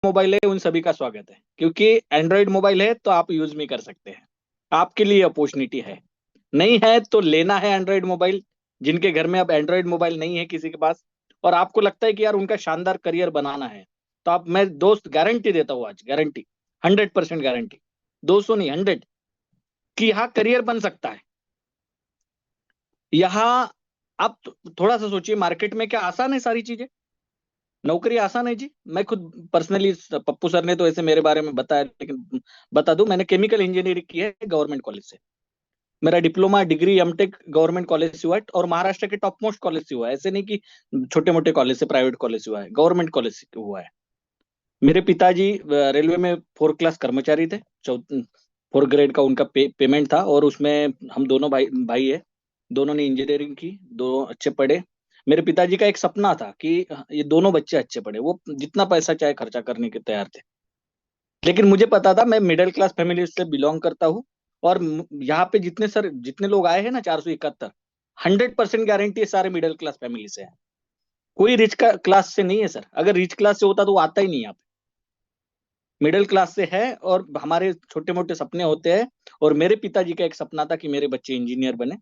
Mobile है उन सभी का स्वागत है, क्योंकि एंड्रॉइड मोबाइल है तो आप यूज भी कर सकते हैं। आपके लिए अपॉर्चुनिटी है। नहीं है तो लेना है एंड्रॉइड मोबाइल। जिनके घर में अब एंड्रॉइड मोबाइल नहीं है किसी के पास, और आपको लगता है कि यार उनका शानदार करियर बनाना है, तो आप, मैं दोस्त गारंटी देता हूँ, आज गारंटी, 100% गारंटी, 200 नहीं 100, कि यहाँ करियर बन सकता है। यहाँ आप थोड़ा सा सोचिए, मार्केट में क्या आसान है सारी चीजें? नौकरी आसान है जी। मैं खुद पर्सनली, पप्पू सर ने तो ऐसे मेरे बारे में बताया, लेकिन बता दूं, मैंने केमिकल इंजीनियरिंग की है गवर्नमेंट कॉलेज से। मेरा diploma degree MTech government college से हुआ है, और महाराष्ट्र के टॉप मोस्ट कॉलेज से हुआ है। ऐसे नहीं कि छोटे मोटे कॉलेज से, प्राइवेट कॉलेज से हुआ है, गवर्नमेंट कॉलेज से हुआ है। मेरे पिताजी रेलवे में 4 क्लास कर्मचारी थे। 4 ग्रेड का उनका पेमेंट था, और उसमें हम दोनों भाई भाई है। दोनों ने इंजीनियरिंग की, दोनों अच्छे पढ़े। मेरे पिताजी का एक सपना था कि ये दोनों बच्चे अच्छे पढ़े, वो जितना पैसा चाहे खर्चा करने के तैयार थे। लेकिन मुझे पता था, मैं मिडिल क्लास फैमिली से बिलोंग करता हूँ। और यहाँ पे जितने लोग आए हैं ना, 471, 100% गारंटी है सारे मिडिल क्लास फैमिली से है। कोई रिच का क्लास से नहीं है सर। अगर रिच क्लास से होता तो वो आता ही नहीं यहाँ पे। मिडिल क्लास से है, और हमारे छोटे मोटे सपने होते हैं। और मेरे पिताजी का एक सपना था कि मेरे बच्चे इंजीनियर बने।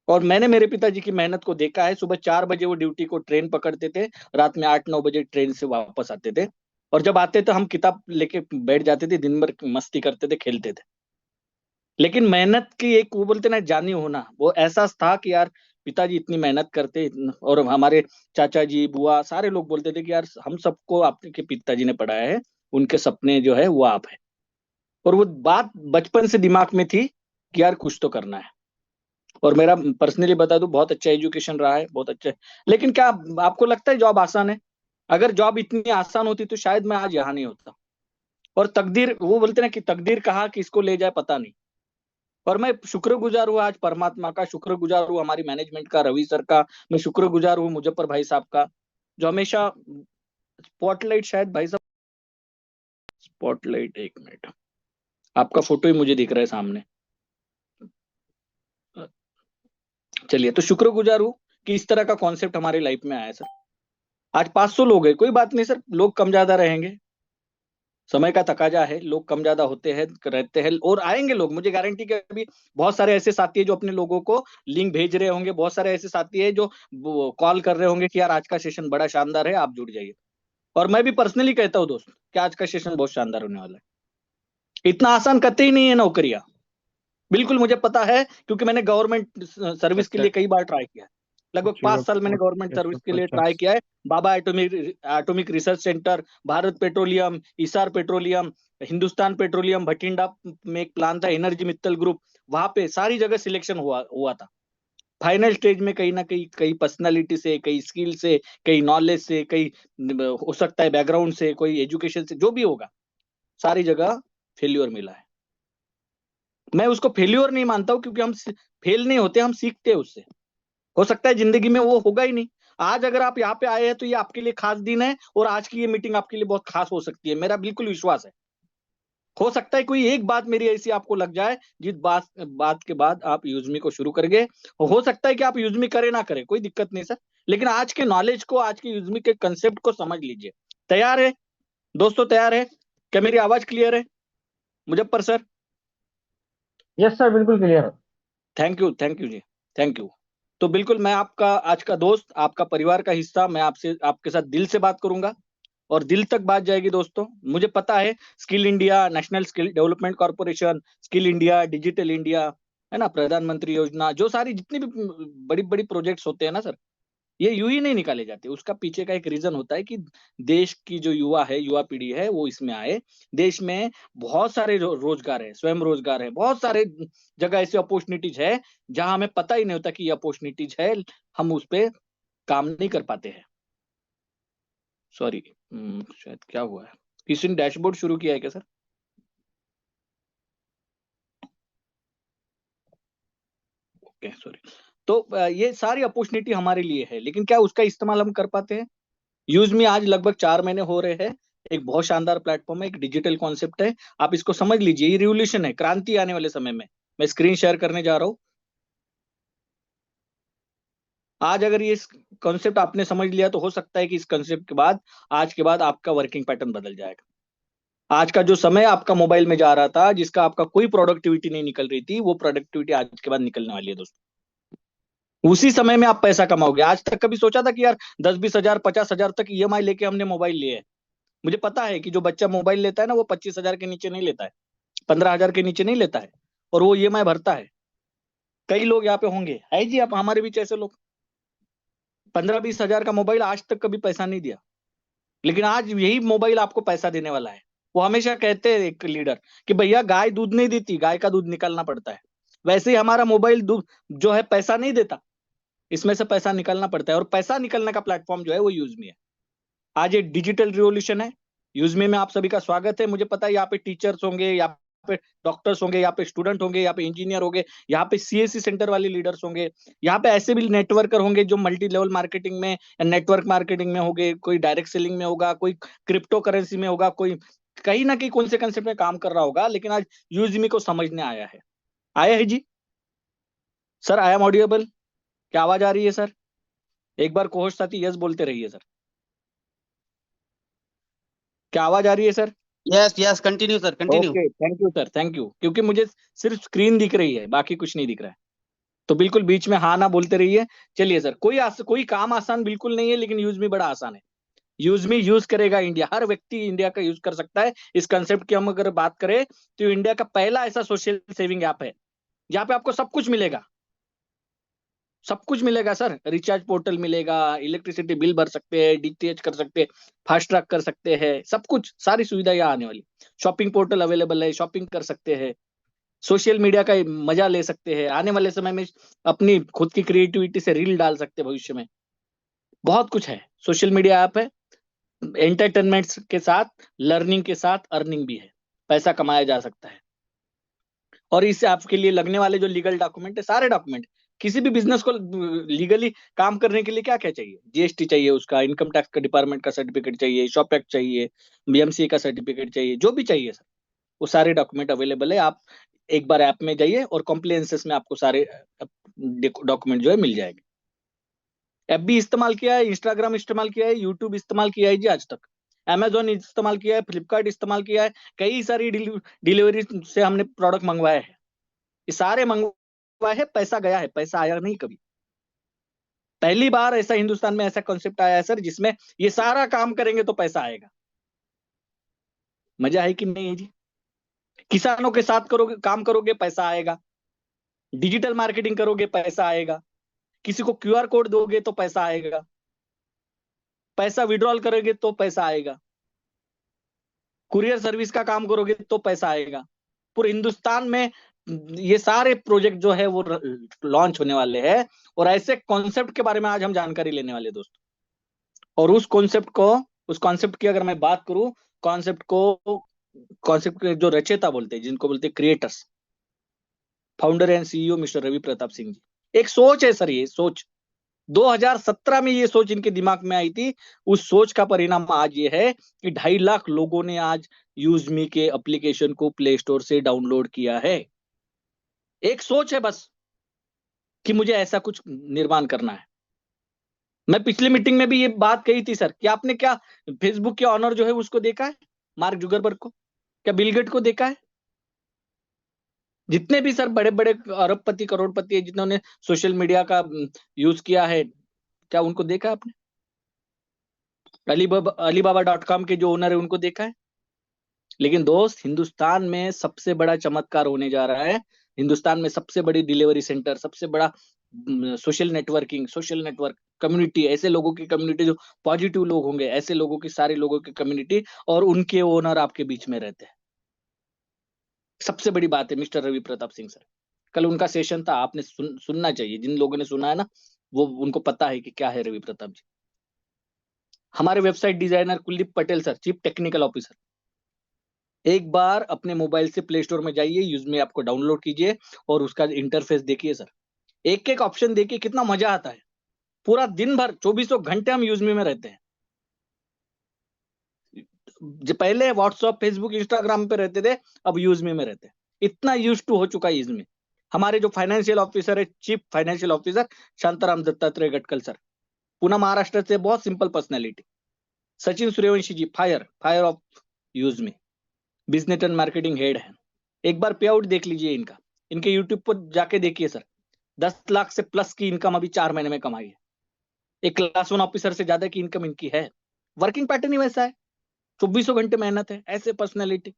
और मैंने मेरे पिताजी की मेहनत को देखा है। सुबह 4 बजे वो ड्यूटी को ट्रेन पकड़ते थे, रात में 8-9 बजे ट्रेन से वापस आते थे। और जब आते थे हम किताब लेके बैठ जाते थे, दिन भर मस्ती करते थे, खेलते थे। लेकिन मेहनत की एक, वो बोलते ना, जानी होना, वो एहसास था कि यार पिताजी इतनी मेहनत करते। और हमारे चाचा जी, बुआ, सारे लोग बोलते थे कि यार हम सबको आपके पिताजी ने पढ़ाया है, उनके सपने जो है वो आप है। और वो बात बचपन से दिमाग में थी कि यार कुछ तो करना है। और मेरा पर्सनली बता दूं, बहुत अच्छा एजुकेशन रहा है, बहुत अच्छा। लेकिन क्या आपको लगता है जॉब आसान है? अगर जॉब इतनी आसान होती तो शायद मैं आज यहाँ नहीं होता। और तकदीर, वो बोलते ना कि तकदीर कहाँ किसको ले जाए पता नहीं। और मैं शुक्रगुजार हूँ आज परमात्मा का, शुक्रगुजार हूँ हमारी मैनेजमेंट का, रवि सर का। मैं शुक्रगुजार हूँ मुजफ्फर भाई साहब का, जो हमेशा स्पॉटलाइट, शायद भाई साहब स्पॉटलाइट, 1 मिनट, आपका फोटो ही मुझे दिख रहा है सामने। चलिए, तो शुक्रगुजार हूँ कि इस तरह का कॉन्सेप्ट हमारी लाइफ में आया है सर। आज 500 लोग हैं, कोई बात नहीं सर, लोग कम ज्यादा रहेंगे, समय का तकाजा है, लोग कम ज्यादा होते हैं, रहते हैं, और आएंगे लोग, मुझे गारंटी के। अभी बहुत सारे ऐसे साथी है जो अपने लोगों को लिंक भेज रहे होंगे, बहुत सारे ऐसे साथी है जो कॉल कर रहे होंगे कि यार आज का सेशन बड़ा शानदार है, आप जुड़ जाइए। और मैं भी पर्सनली कहता हूँ दोस्त कि आज का सेशन बहुत शानदार होने वाला है। इतना आसान करते ही नहीं है नौकरियां, बिल्कुल मुझे पता है, क्योंकि मैंने गवर्नमेंट सर्विस के अच्छा। लिए कई बार ट्राई किया है। लगभग 5 साल मैंने गवर्नमेंट सर्विस के लिए ट्राई 0.150। किया है। Bhabha atomic atomic research centre, Bharat petroleum, Essar petroleum, Hindustan petroleum, Bathinda में एक प्लान था, एनर्जी मित्तल ग्रुप, वहां पे सारी जगह सिलेक्शन हुआ हुआ था। फाइनल स्टेज में कहीं ना कहीं, कई पर्सनालिटी से, कई स्किल से, कई नॉलेज से, कई हो सकता है बैकग्राउंड से, कोई एजुकेशन से, जो भी होगा, सारी जगह फेल्योर मिला है। मैं उसको फेल्योर नहीं मानता हूँ, क्योंकि हम फेल नहीं होते, हम सीखते हैं उससे। हो सकता है जिंदगी में वो होगा ही नहीं। आज अगर आप यहाँ पे आए हैं तो ये आपके लिए खास दिन है, और आज की ये मीटिंग आपके लिए बहुत खास हो सकती है, मेरा बिल्कुल विश्वास है। हो सकता है कोई एक बात मेरी ऐसी आपको लग जाए, जिस बात बात के बाद आप यूजमी को शुरू करेंगे। हो सकता है कि आप यूजमी करें ना करें, कोई दिक्कत नहीं सर। लेकिन आज के नॉलेज को, आज के यूजमी के कंसेप्ट को समझ लीजिए। तैयार है दोस्तों? तैयार है? क्या मेरी आवाज क्लियर है मुजफ्फर सर? यस सर, बिल्कुल क्लियर है। Thank you ji, thank you. तो बिल्कुल, मैं आपका आज का दोस्त, आपका परिवार का हिस्सा, मैं आपसे, आपके साथ दिल से बात करूंगा, और दिल तक बात जाएगी दोस्तों। मुझे पता है, skill India, national skill development corporation, skill India, digital India, है ना, प्रधानमंत्री योजना, जो सारी जितनी भी बड़ी बड़ी प्रोजेक्ट्स होते हैं ना सर, ये यूं ही नहीं निकाले जाते। उसका पीछे का एक रीजन होता है कि देश की जो युवा है, युवा पीढ़ी है, वो इसमें आए। देश में बहुत सारे रोजगार है, स्वयं रोजगार है, बहुत सारे जगह ऐसी अपॉर्चुनिटीज है जहां हमें पता ही नहीं होता कि ये अपॉर्चुनिटीज है, हम उस पे काम नहीं कर पाते हैं। सॉरी, शायद क्या हुआ है, किसी ने डैशबोर्ड शुरू किया है क्या सर? Okay, sorry. तो ये सारी अपॉर्चुनिटी हमारे लिए है, लेकिन क्या उसका इस्तेमाल हम कर पाते हैं? यूज में आज लगभग 4 महीने हो रहे हैं। एक बहुत शानदार प्लेटफॉर्म है, एक डिजिटल कॉन्सेप्ट है। आप इसको समझ लीजिए, ये रिवोल्यूशन है, क्रांति आने वाले समय में। मैं स्क्रीन शेयर करने जा रहा हूँ। आज अगर ये कॉन्सेप्ट आपने समझ लिया तो हो सकता है कि इस कॉन्सेप्ट के बाद, आज के बाद आपका वर्किंग पैटर्न बदल जाएगा। आज का जो समय आपका मोबाइल में जा रहा था, जिसका आपका कोई प्रोडक्टिविटी नहीं निकल रही थी, वो प्रोडक्टिविटी आज के बाद निकलने वाली है दोस्तों। उसी समय में आप पैसा कमाओगे। आज तक कभी सोचा था कि यार 10-20 हजार 50 हजार तक ईएमआई लेके हमने मोबाइल लिए है? मुझे पता है कि जो बच्चा मोबाइल लेता है ना, वो 25 हजार के नीचे नहीं लेता है, 15 हजार के नीचे नहीं लेता है, और वो ईएमआई भरता है। कई लोग यहाँ पे होंगे, है जी, आप हमारे बीच ऐसे लोग। 15-20 हजार का मोबाइल आज तक कभी पैसा नहीं दिया, लेकिन आज यही मोबाइल आपको पैसा देने वाला है। वो हमेशा कहते हैं एक लीडर कि भैया गाय दूध नहीं देती, गाय का दूध निकालना पड़ता है। वैसे ही हमारा मोबाइल दूध जो है पैसा नहीं देता, इसमें से पैसा निकालना पड़ता है, और पैसा निकलने का प्लेटफॉर्म जो है वो यूजमी है। आज ये डिजिटल रिवॉल्यूशन है। यूजमी में आप सभी का स्वागत है। मुझे पता है यहाँ पे टीचर्स होंगे, यहाँ पे डॉक्टर्स होंगे, यहाँ पे स्टूडेंट होंगे, यहाँ पे इंजीनियर होंगे, यहाँ पे सीएससी सेंटर वाले लीडर्स होंगे, यहाँ पे ऐसे भी नेटवर्कर होंगे जो मल्टी लेवल मार्केटिंग में या नेटवर्क मार्केटिंग में होंगे, कोई डायरेक्ट सेलिंग में होगा, कोई क्रिप्टो करेंसी में होगा, कोई कहीं ना कहीं कौन से कंसेप्ट में काम कर रहा होगा, लेकिन आज यूजमी को समझने आया है। आया है जी? Sir I am audible? क्या आवाज आ रही है सर? एक बार कोहोस्ट साथी यस बोलते रहिए सर। क्या आवाज आ रही है sir? Yes yes, continue sir, continue. Okay, thank you sir, thank you. क्योंकि मुझे सिर्फ स्क्रीन दिख रही है, बाकी कुछ नहीं दिख रहा है, तो बिल्कुल बीच में हाँ ना बोलते रहिए। चलिए सर, कोई काम आसान बिल्कुल नहीं है, लेकिन यूज में बड़ा आसान है। यूज में यूज करेगा इंडिया, हर व्यक्ति इंडिया का यूज कर सकता है। इस कंसेप्ट की हम अगर बात करें तो इंडिया का पहला ऐसा सोशल सेविंग ऐप है जहाँ पे आपको सब कुछ मिलेगा। सब कुछ मिलेगा सर, रिचार्ज पोर्टल मिलेगा, इलेक्ट्रिसिटी बिल भर सकते हैं, डीटीएच कर सकते हैं, फास्ट ट्रैक कर सकते हैं, सब कुछ, सारी सुविधा यहाँ आने वाली। शॉपिंग पोर्टल अवेलेबल है, शॉपिंग कर सकते हैं, सोशल मीडिया का मजा ले सकते हैं, आने वाले समय में अपनी खुद की क्रिएटिविटी से रील डाल सकते हैं भविष्य में। बहुत कुछ है, सोशल मीडिया ऐप है। एंटरटेनमेंट के साथ, लर्निंग के साथ अर्निंग भी है, पैसा कमाया जा सकता है। और इससे आपके लिए लगने वाले जो लीगल डॉक्यूमेंट है, सारे डॉक्यूमेंट, किसी भी बिजनेस को लीगली काम करने के लिए क्या क्या चाहिए, जीएसटी चाहिए, उसका इनकम टैक्स का डिपार्टमेंट का सर्टिफिकेट चाहिए, शॉप एक्ट चाहिए, बीएमसी का सर्टिफिकेट चाहिए, जो भी चाहिए सर, वो सारे डॉक्यूमेंट अवेलेबल है। आप एक बार ऐप में जाइए और कॉम्प्लायंसेस में आपको सारे डॉक्यूमेंट जो है मिल जाएंगे। ऐप भी इस्तेमाल किया है, इंस्टाग्राम इस्तेमाल किया है, यूट्यूब इस्तेमाल किया है जी आज तक, अमेजोन इस्तेमाल किया है, फ्लिपकार्ट इस्तेमाल किया है, कई सारी डिलीवरी से हमने प्रोडक्ट मंगवाए हैं। ये सारे मंगवाए हैं, पैसा गया है, पैसा आया नहीं कभी। पहली बार ऐसा हिंदुस्तान में ऐसा कॉन्सेप्ट आया है सर, जिसमें ये सारा काम करेंगे तो पैसा आएगा। मजा है कि नहीं है जी? किसानों के साथ करोगे, काम करोगे, पैसा आएगा। डिजिटल मार्केटिंग करोगे, पैसा आएगा। किसी को क्यूआर कोड दोगे तो पैसा आएगा। पैसा विड्रॉल करोगे तो पैसा आएगा। कुरियर सर्विस का काम करोगे तो पैसा आएगा। पूरे हिंदुस्तान में ये सारे प्रोजेक्ट जो है वो लॉन्च होने वाले हैं, और ऐसे कॉन्सेप्ट के बारे में आज हम जानकारी लेने वाले हैं दोस्तों। और उस कॉन्सेप्ट की अगर मैं बात करूं, कॉन्सेप्ट के जो रचयिता बोलते हैं, जिनको बोलते हैं creators, founder and CEO mister Ravi Pratap Singh ji. एक सोच है सर, ये सोच 2017 में ये सोच इनके दिमाग में आई थी। उस सोच का परिणाम आज ये है कि 2.5 लाख लोगों ने आज यूजमी के एप्लीकेशन को प्ले स्टोर से डाउनलोड किया है। एक सोच है बस कि मुझे ऐसा कुछ निर्माण करना है। मैं पिछली मीटिंग में भी ये बात कही थी सर, कि आपने क्या फेसबुक के ऑनर जो है उसको देखा है, मार्क जुगरबर्ग को? क्या बिल गेट को देखा है? जितने भी सर बड़े बड़े अरबपति करोड़पति है जिन्होंने सोशल मीडिया का यूज किया है, क्या उनको देखा है आपने? अलीबाबा.com के जो ओनर है उनको देखा है? लेकिन दोस्त, हिंदुस्तान में सबसे बड़ा चमत्कार होने जा रहा है। हिंदुस्तान में सबसे बड़ी डिलीवरी सेंटर, सबसे बड़ा सोशल नेटवर्क कम्युनिटी, ऐसे लोगों की कम्युनिटी जो पॉजिटिव लोग होंगे, ऐसे लोगों की, सारे लोगों की कम्युनिटी, और उनके ओनर आपके बीच में रहते हैं। सबसे बड़ी बात है मिस्टर रवि प्रताप सिंह सर। कल उनका सेशन था, आपने सुनना चाहिए। जिन लोगों ने सुना है ना, वो उनको पता है कि क्या है रवि प्रताप जी। हमारे website designer Kuldeep Patel sir, chief technical officer, एक बार अपने मोबाइल से प्ले स्टोर में जाइए, यूज में आपको डाउनलोड कीजिए और उसका इंटरफेस देखिए सर। एक एक ऑप्शन देखिए, कितना मजा आता है। पूरा दिन भर 24 घंटे हम यूज में रहते हैं। जो पहले व्हाट्सएप, फेसबुक, इंस्टाग्राम पे रहते थे, अब यूज में रहते हैं। इतना यूज टू हो चुका है इसमें। हमारे जो फाइनेंशियल ऑफिसर है, chief financial officer Shantaram Dattatreya Gadkal sir, Pune Maharashtra से, बहुत simple personality. Sachin Suryavanshi ji, fire of UseMe, business and marketing head है। एक बार पे आउट देख लीजिए इनका, इनके यूट्यूब पर जाके देखिए सर, 10 लाख से प्लस की इनकम अभी 4 महीने में कमाई है। एक क्लास 1 ऑफिसर से ज्यादा की इनकम इनकी है। वर्किंग पैटर्न ही वैसा है, 24 घंटे मेहनत है। ऐसे पर्सनैलिटी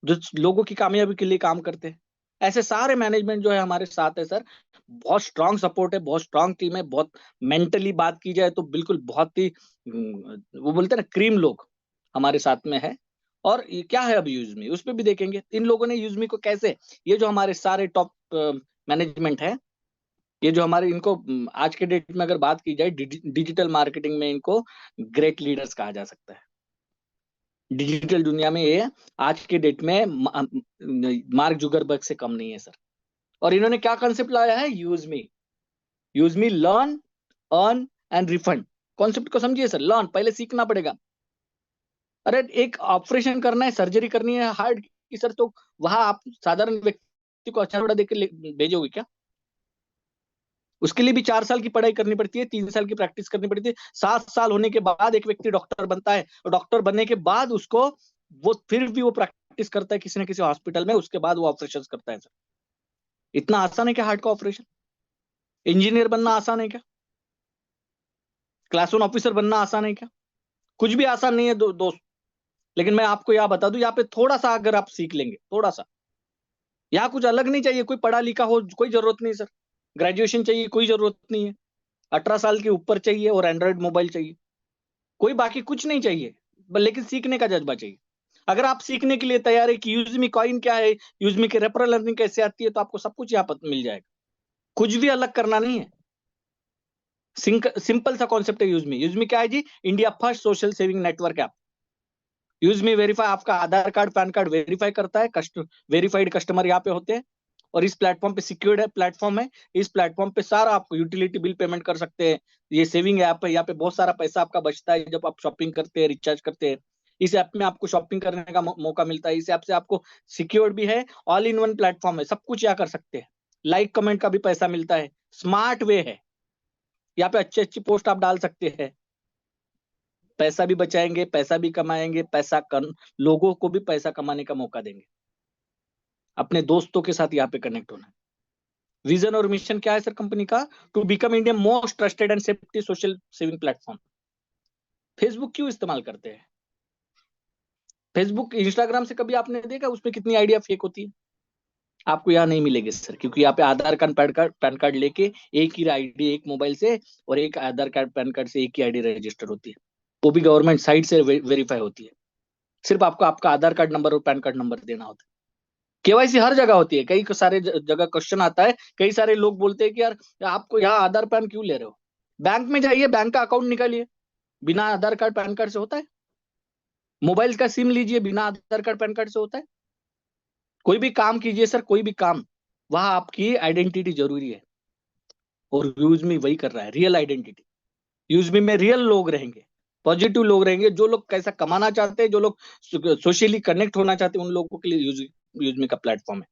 जो लोगों की कामयाबी के लिए काम करते हैं, ऐसे सारे मैनेजमेंट जो है हमारे साथ है सर। बहुत स्ट्रांग सपोर्ट है, बहुत स्ट्रांग टीम है। बहुत मेंटली बात की जाए तो बिल्कुल बहुत ही वो बोलते हैं ना, क्रीम लोग हमारे साथ में है। और ये क्या है अब यूजमी, उस पर भी देखेंगे इन लोगों ने यूजमी को कैसे, ये जो हमारे सारे टॉप मैनेजमेंट है, ये जो हमारे, इनको आज के डेट में अगर बात की जाए डिजिटल मार्केटिंग में, इनको ग्रेट लीडर्स कहा जा सकता है। डिजिटल दुनिया में ये आज के डेट में मार्क जुगरबर्ग से कम नहीं है सर। और इन्होंने क्या कॉन्सेप्ट लाया है, use me learn earn and refund. Concept को समझिए सर, लर्न पहले सीखना पड़ेगा। अरे एक ऑपरेशन करना है, सर्जरी करनी है हार्ट की सर, तो वहां आप साधारण व्यक्ति को अच्छा थोड़ा देकर भेजोगे क्या? उसके लिए भी 4 साल की पढ़ाई करनी पड़ती है, 3 साल की प्रैक्टिस करनी पड़ती है। 7 साल होने के बाद एक व्यक्ति डॉक्टर बनता है, और डॉक्टर बनने के बाद उसको वो फिर भी वो प्रैक्टिस करता है किसी न किसी हॉस्पिटल में, उसके बाद वो ऑपरेशन करता है सर। इतना आसान है क्या हार्ट का ऑपरेशन? इंजीनियर बनना आसान है क्या? क्लास 1 ऑफिसर बनना आसान है क्या? कुछ भी आसान नहीं है दोस्त। लेकिन मैं आपको यह बता दूं, यहाँ पे थोड़ा सा अगर आप सीख लेंगे, थोड़ा सा, यहाँ कुछ अलग नहीं चाहिए, कोई पढ़ा लिखा हो कोई जरूरत नहीं सर, ग्रेजुएशन चाहिए कोई जरूरत नहीं है, 18 साल के ऊपर चाहिए, और एंड्रॉइड मोबाइल चाहिए, कोई बाकी कुछ नहीं चाहिए, लेकिन सीखने का जज्बा चाहिए। अगर आप सीखने के लिए तैयार है कि यूजमी कॉइन क्या है, यूजमी की रेफरल अर्निंग कैसे आती है, तो आपको सब कुछ यहाँ पर मिल जाएगा। कुछ भी अलग करना नहीं है, सिंपल सा कॉन्सेप्ट है यूजमी। यूजमी क्या है जी? India first social saving network app. UseMe verify, आपका Aadhaar card PAN card verify करता है, वेरीफाइड कस्टमर यहाँ पे होते हैं। और इस प्लेटफॉर्म पे सिक्योर्ड है प्लेटफॉर्म है, इस प्लेटफॉर्म पे सारा आप यूटिलिटी बिल पेमेंट कर सकते हैं। ये सेविंग ऐप है, यहाँ पे बहुत सारा पैसा आपका बचता है जब आप शॉपिंग करते हैं, रिचार्ज करते हैं। इस ऐप में आपको शॉपिंग करने का मौका मिलता है। इस ऐप से आपको सिक्योर्ड भी है, ऑल इन वन प्लेटफॉर्म है, सब कुछ यहाँ कर सकते हैं। लाइक कमेंट का भी पैसा मिलता है, स्मार्ट वे है, यहाँ पे अच्छी अच्छी पोस्ट आप डाल सकते हैं। पैसा भी बचाएंगे, पैसा भी कमाएंगे, लोगों को भी पैसा कमाने का मौका देंगे। अपने दोस्तों के साथ यहाँ पे कनेक्ट होना है। विजन और मिशन क्या है सर कंपनी का? To become India most trusted and safety social saving platform. Facebook क्यों इस्तेमाल करते हैं? फेसबुक, इंस्टाग्राम से कभी आपने देखा उसमें कितनी आइडिया फेक होती है? आपको यहाँ नहीं मिलेगी सर, क्योंकि यहाँ पे आधार कार्ड पैन कार्ड लेके एक ही आईडी, एक मोबाइल से, और एक आधार कार्ड पैन कार्ड से एक ही आईडी रजिस्टर होती है, वो भी गवर्नमेंट साइट से वेरीफाई होती है। सिर्फ आपको आपका आधार कार्ड नंबर और पैन कार्ड नंबर देना होता है। केवाईसी हर जगह होती है, कई सारे जगह क्वेश्चन आता है, कई सारे लोग बोलते हैं कि यार आपको यहाँ आधार पैन क्यों ले रहे हो? बैंक में जाइए, बैंक का अकाउंट निकालिए, बिना आधार कार्ड पैन कार्ड से होता है? मोबाइल का सिम लीजिए, बिना आधार कार्ड पैन कार्ड से होता है? कोई भी काम कीजिए सर, कोई भी काम, वहां आपकी आइडेंटिटी जरूरी है, और यूजमी वही कर रहा है, रियल आइडेंटिटी। यूजमी में रियल लोग रहेंगे, पॉजिटिव लोग रहेंगे, जो लोग कैसा कमाना चाहते हैं, जो लोग सोशली कनेक्ट होना चाहते हैं, उन लोगों के लिए यूजमी का प्लेटफॉर्म है।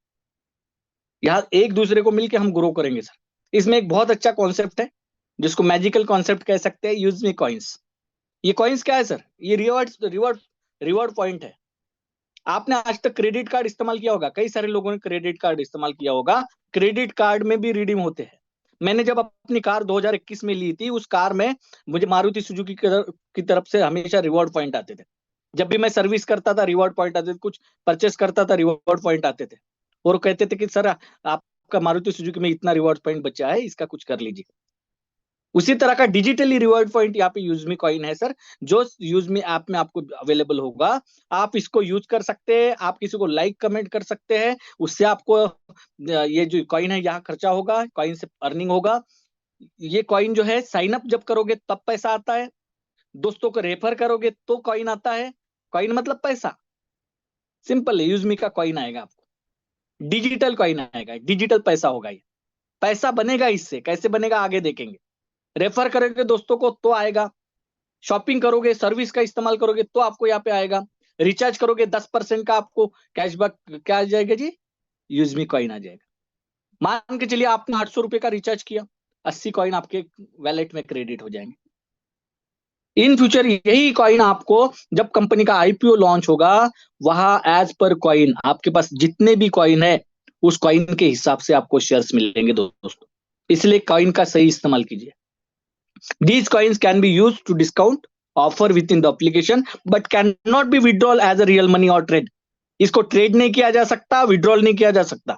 यहाँ एक दूसरे को मिलकर हम ग्रो करेंगे सर। इसमें एक बहुत अच्छा कॉन्सेप्ट है जिसको मैजिकल कॉन्सेप्ट कह सकते हैं, यूजमी कॉइन्स। ये कॉइन्स क्या है सर? ये रिवॉर्ड पॉइंट है। आपने आज तक क्रेडिट कार्ड इस्तेमाल किया होगा, कई सारे लोगों ने क्रेडिट कार्ड इस्तेमाल किया होगा। क्रेडिट कार्ड में भी रिडीम होते हैं। मैंने जब अपनी कार 2021 में ली थी, उस कार में मुझे मारुति सुजुकी की तरफ से हमेशा रिवॉर्ड पॉइंट आते थे। जब भी मैं सर्विस करता था रिवॉर्ड पॉइंट आते थे, कुछ परचेस करता था रिवॉर्ड पॉइंट आते थे, और कहते थे कि सर आपका मारुति सुजुकी में इतना रिवॉर्ड पॉइंट बचा है, इसका कुछ कर लीजिए। उसी तरह का डिजिटली रिवॉर्ड पॉइंट यहाँ पे यूजमी कॉइन है सर, जो यूजमी ऐप में आपको अवेलेबल होगा। आप इसको यूज कर सकते हैं, आप किसी को लाइक कमेंट कर सकते हैं, उससे आपको ये जो कॉइन है यहाँ खर्चा होगा, कॉइन से अर्निंग होगा। ये कॉइन जो है साइन अप जब करोगे तब पैसा आता है, दोस्तों को रेफर करोगे तो कॉइन आता है। कॉइन मतलब पैसा, सिंपल है। यूजमी का कॉइन आएगा आपको, डिजिटल कॉइन आएगा, डिजिटल पैसा होगा। ये पैसा बनेगा, इससे कैसे बनेगा आगे देखेंगे। रेफर करोगे दोस्तों को तो आएगा, शॉपिंग करोगे, सर्विस का इस्तेमाल करोगे तो आपको यहाँ पे आएगा, रिचार्ज करोगे 10% का आपको कैशबैक क्या आ जाएगा जी? यूजमी कॉइन आ जाएगा। मान के चलिए आपने 800 रुपए का रिचार्ज किया, 80 कॉइन आपके वैलेट में क्रेडिट हो जाएंगे। इन फ्यूचर यही कॉइन आपको जब कंपनी का आईपीओ लॉन्च होगा, वहां एज पर कॉइन आपके पास जितने भी कॉइन है उस कॉइन के हिसाब से आपको शेयर्स मिलेंगे दोस्तों। इसलिए कॉइन का सही इस्तेमाल कीजिए। These coins can be used to discount offer within the application but cannot be withdrawn as a real money or trade. इसको ट्रेड नहीं किया जा सकता, विड्रॉल नहीं किया जा सकता,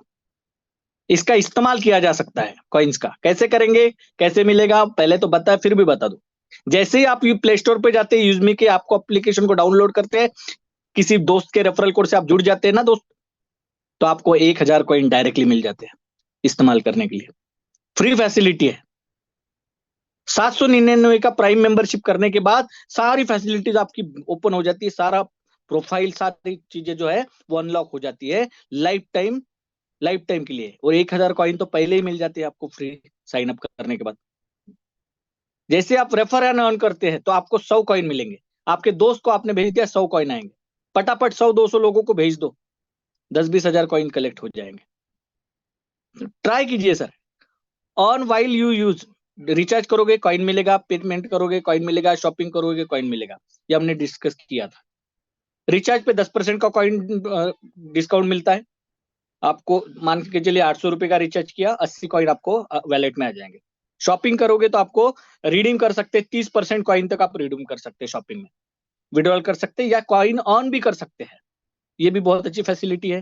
इसका इस्तेमाल किया जा सकता है कॉइन्स का। कैसे करेंगे, कैसे मिलेगा, पहले तो बताया फिर भी बता दो। जैसे ही आप प्ले स्टोर पे जाते हैं, यूजमी के आपको एप्लीकेशन को डाउनलोड करते हैं, किसी दोस्त के रेफरल कोड से आप जुड़ जाते हैं ना दोस्त, तो आपको 1000 कॉइन डायरेक्टली मिल जाते हैं इस्तेमाल करने के लिए। फ्री फैसिलिटी है। 799 का प्राइम मेंबरशिप करने के बाद सारी फैसिलिटीज आपकी ओपन हो जाती है, सारा प्रोफाइल, सारी चीजें जो है वो अनलॉक हो जाती है लाइफ टाइम के लिए। और 1000 कॉइन तो पहले ही मिल जाती है आपको फ्री साइन अप करने के बाद। जैसे आप रेफर एंड अर्न करते हैं तो आपको 100 कॉइन मिलेंगे। आपके दोस्त को आपने भेज दिया, 100 कॉइन आएंगे। फटाफट 100-200 लोगों को भेज दो, 10-20 हजार कॉइन कलेक्ट हो जाएंगे। ट्राई कीजिए sir. On while you use, recharge करोगे कॉइन मिलेगा, पेमेंट करोगे कॉइन मिलेगा, शॉपिंग करोगे कॉइन मिलेगा। ये हमने डिस्कस किया था। रिचार्ज पे 10% का कॉइन डिस्काउंट मिलता है आपको। मान के चलिए 800 रुपए का रिचार्ज किया, 80 कॉइन आपको वैलेट में आ जाएंगे। शॉपिंग करोगे तो आपको रिडीम कर सकते हैं, 30% कॉइन तक आप रिडीम कर सकते हैं शॉपिंग में, विड्रॉल कर सकते हैं या कॉइन ऑन भी कर सकते हैं। ये भी बहुत अच्छी फैसिलिटी है।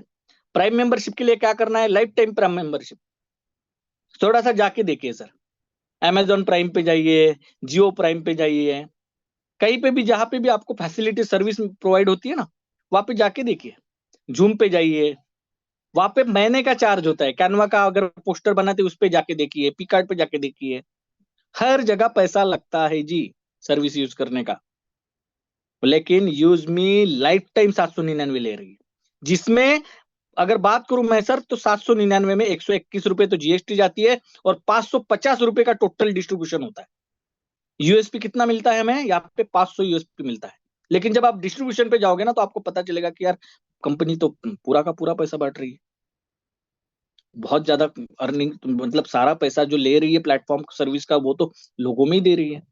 प्राइम मेंबरशिप के लिए क्या करना है, लाइफ टाइम प्राइम मेंबरशिप। थोड़ा सा जाके देखिए सर, Amazon प्राइम पे जाइए, जियो प्राइम पे जाइए, कहीं पे भी जहां पे भी आपको फैसिलिटी सर्विस प्रोवाइड होती है ना, वहां पे जाके देखिए। जूम पे जाइए, वहां पे महीने का चार्ज होता है। कैनवा का अगर पोस्टर बनाते उस पे जाके देखिए, पिकार्ट पे जाके देखिए, हर जगह पैसा लगता है जी सर्विस यूज करने का। लेकिन यूज मी लाइफ टाइम 799 ले रही है, जिसमें अगर बात करूं मैं सर तो 799 में 121 रुपए तो जीएसटी जाती है और 550 रुपए का टोटल डिस्ट्रीब्यूशन होता है। यूएसपी कितना मिलता है हमें, यहाँ पे 500 यूएसपी मिलता है। लेकिन जब आप डिस्ट्रीब्यूशन पे जाओगे ना तो आपको पता चलेगा कि यार कंपनी तो पूरा का पूरा पैसा बांट रही है, बहुत ज्यादा अर्निंग, मतलब सारा पैसा जो ले रही है प्लेटफॉर्म सर्विस का वो तो लोगों में ही दे रही है।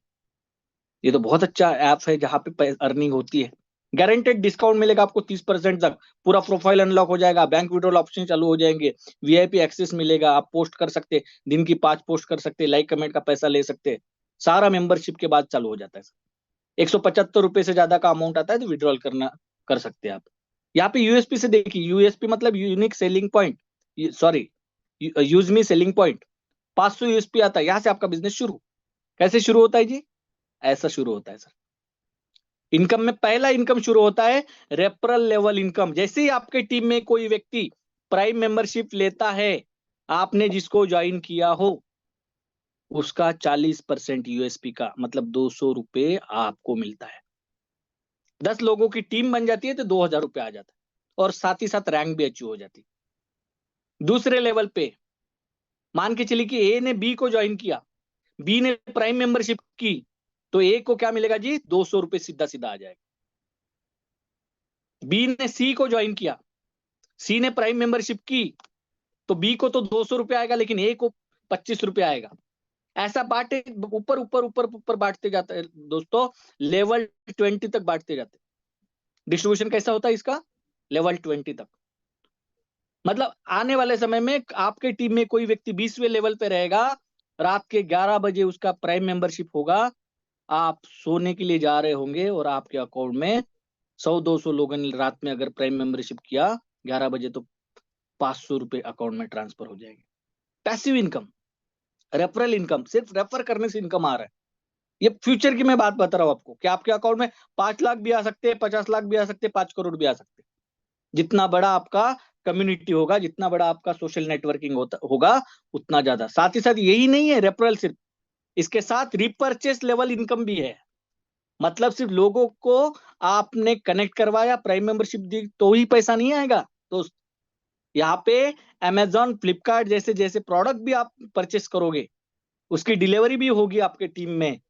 ये तो बहुत अच्छा ऐप है जहाँ पे अर्निंग होती है। गारंटेड डिस्काउंट मिलेगा आपको 30% तक, पूरा प्रोफाइल अनलॉक हो जाएगा, बैंक विड्रॉल ऑप्शन चालू हो जाएंगे, वीआईपी एक्सेस मिलेगा, आप पोस्ट कर सकते, दिन की 5 पोस्ट कर सकते, लाइक कमेंट का पैसा ले सकते। सारा मेंबरशिप के बाद चालू हो जाता है। 175 रुपए से ज्यादा का अमाउंट आता है तो विड्रॉल करना कर सकते हैं आप। यहाँ पे यूएसपी से देखिए, यूएसपी मतलब unique selling point, sorry use me selling point. 500 USP आता है, यहाँ से आपका बिजनेस शुरू। कैसे शुरू होता है जी, ऐसा शुरू होता है सर। इनकम में पहला इनकम शुरू होता है रेफरल लेवल इनकम। जैसे ही आपके टीम में कोई व्यक्ति प्राइम मेंबरशिप लेता है, आपने जिसको ज्वाइन किया हो, उसका 40% यूएसपी का मतलब 200 रुपए आपको मिलता है। 10 लोगों की टीम बन जाती है तो 2000 रुपए आ जाता है और साथ ही साथ रैंक भी अचीव हो जाती है। दूसरे लेवल पे मान के चलिए कि ए ने बी को ज्वाइन किया, बी ने प्राइम मेंबरशिप की, तो ए को क्या मिलेगा जी, 200 रुपए सीधा सीधा आ जाएगा। बी ने सी को ज्वाइन किया, सी ने प्राइम मेंबरशिप की, तो बी को तो 200 रुपए आएगा लेकिन ए को 25 रुपए आएगा। ऐसा बांटे, ऊपर ऊपर ऊपर ऊपर बांटते जाता है दोस्तों, लेवल 20 तक बांटते जाते। डिस्ट्रीब्यूशन कैसा होता है इसका, लेवल 20 तक। मतलब आने वाले समय में आपके टीम में कोई व्यक्ति 20वें लेवल पे रहेगा, रात के 11 बजे उसका प्राइम मेंबरशिप होगा, आप सोने के लिए जा रहे होंगे और आपके अकाउंट में 100-200 लोगों ने रात में अगर प्राइम मेंबरशिप किया 11 बजे, तो 500 रुपए अकाउंट में ट्रांसफर हो जाएंगे। पैसिव इनकम, रेफरल इनकम, सिर्फ रेफर करने से इनकम आ रहा है। ये फ्यूचर की मैं बात बता रहा हूं आपको कि आपके अकाउंट में 5 लाख भी आ सकते हैं, 50 लाख भी आ सकते हैं, 5 करोड़ भी आ सकते हैं। जितना बड़ा आपका कम्युनिटी होगा, जितना बड़ा आपका सोशल नेटवर्किंग होगा, उतना ज्यादा। साथ ही साथ यही नहीं है रेफरल सिर्फ, इसके साथ रिपर्चेस लेवल इनकम भी है। मतलब सिर्फ लोगों को आपने कनेक्ट करवाया, प्राइम मेंबरशिप दी तो ही पैसा नहीं आएगा दोस्त। यहाँ पे Amazon, फ्लिपकार्ट जैसे जैसे प्रोडक्ट भी आप परचेस करोगे, उसकी डिलीवरी भी होगी आपके टीम में,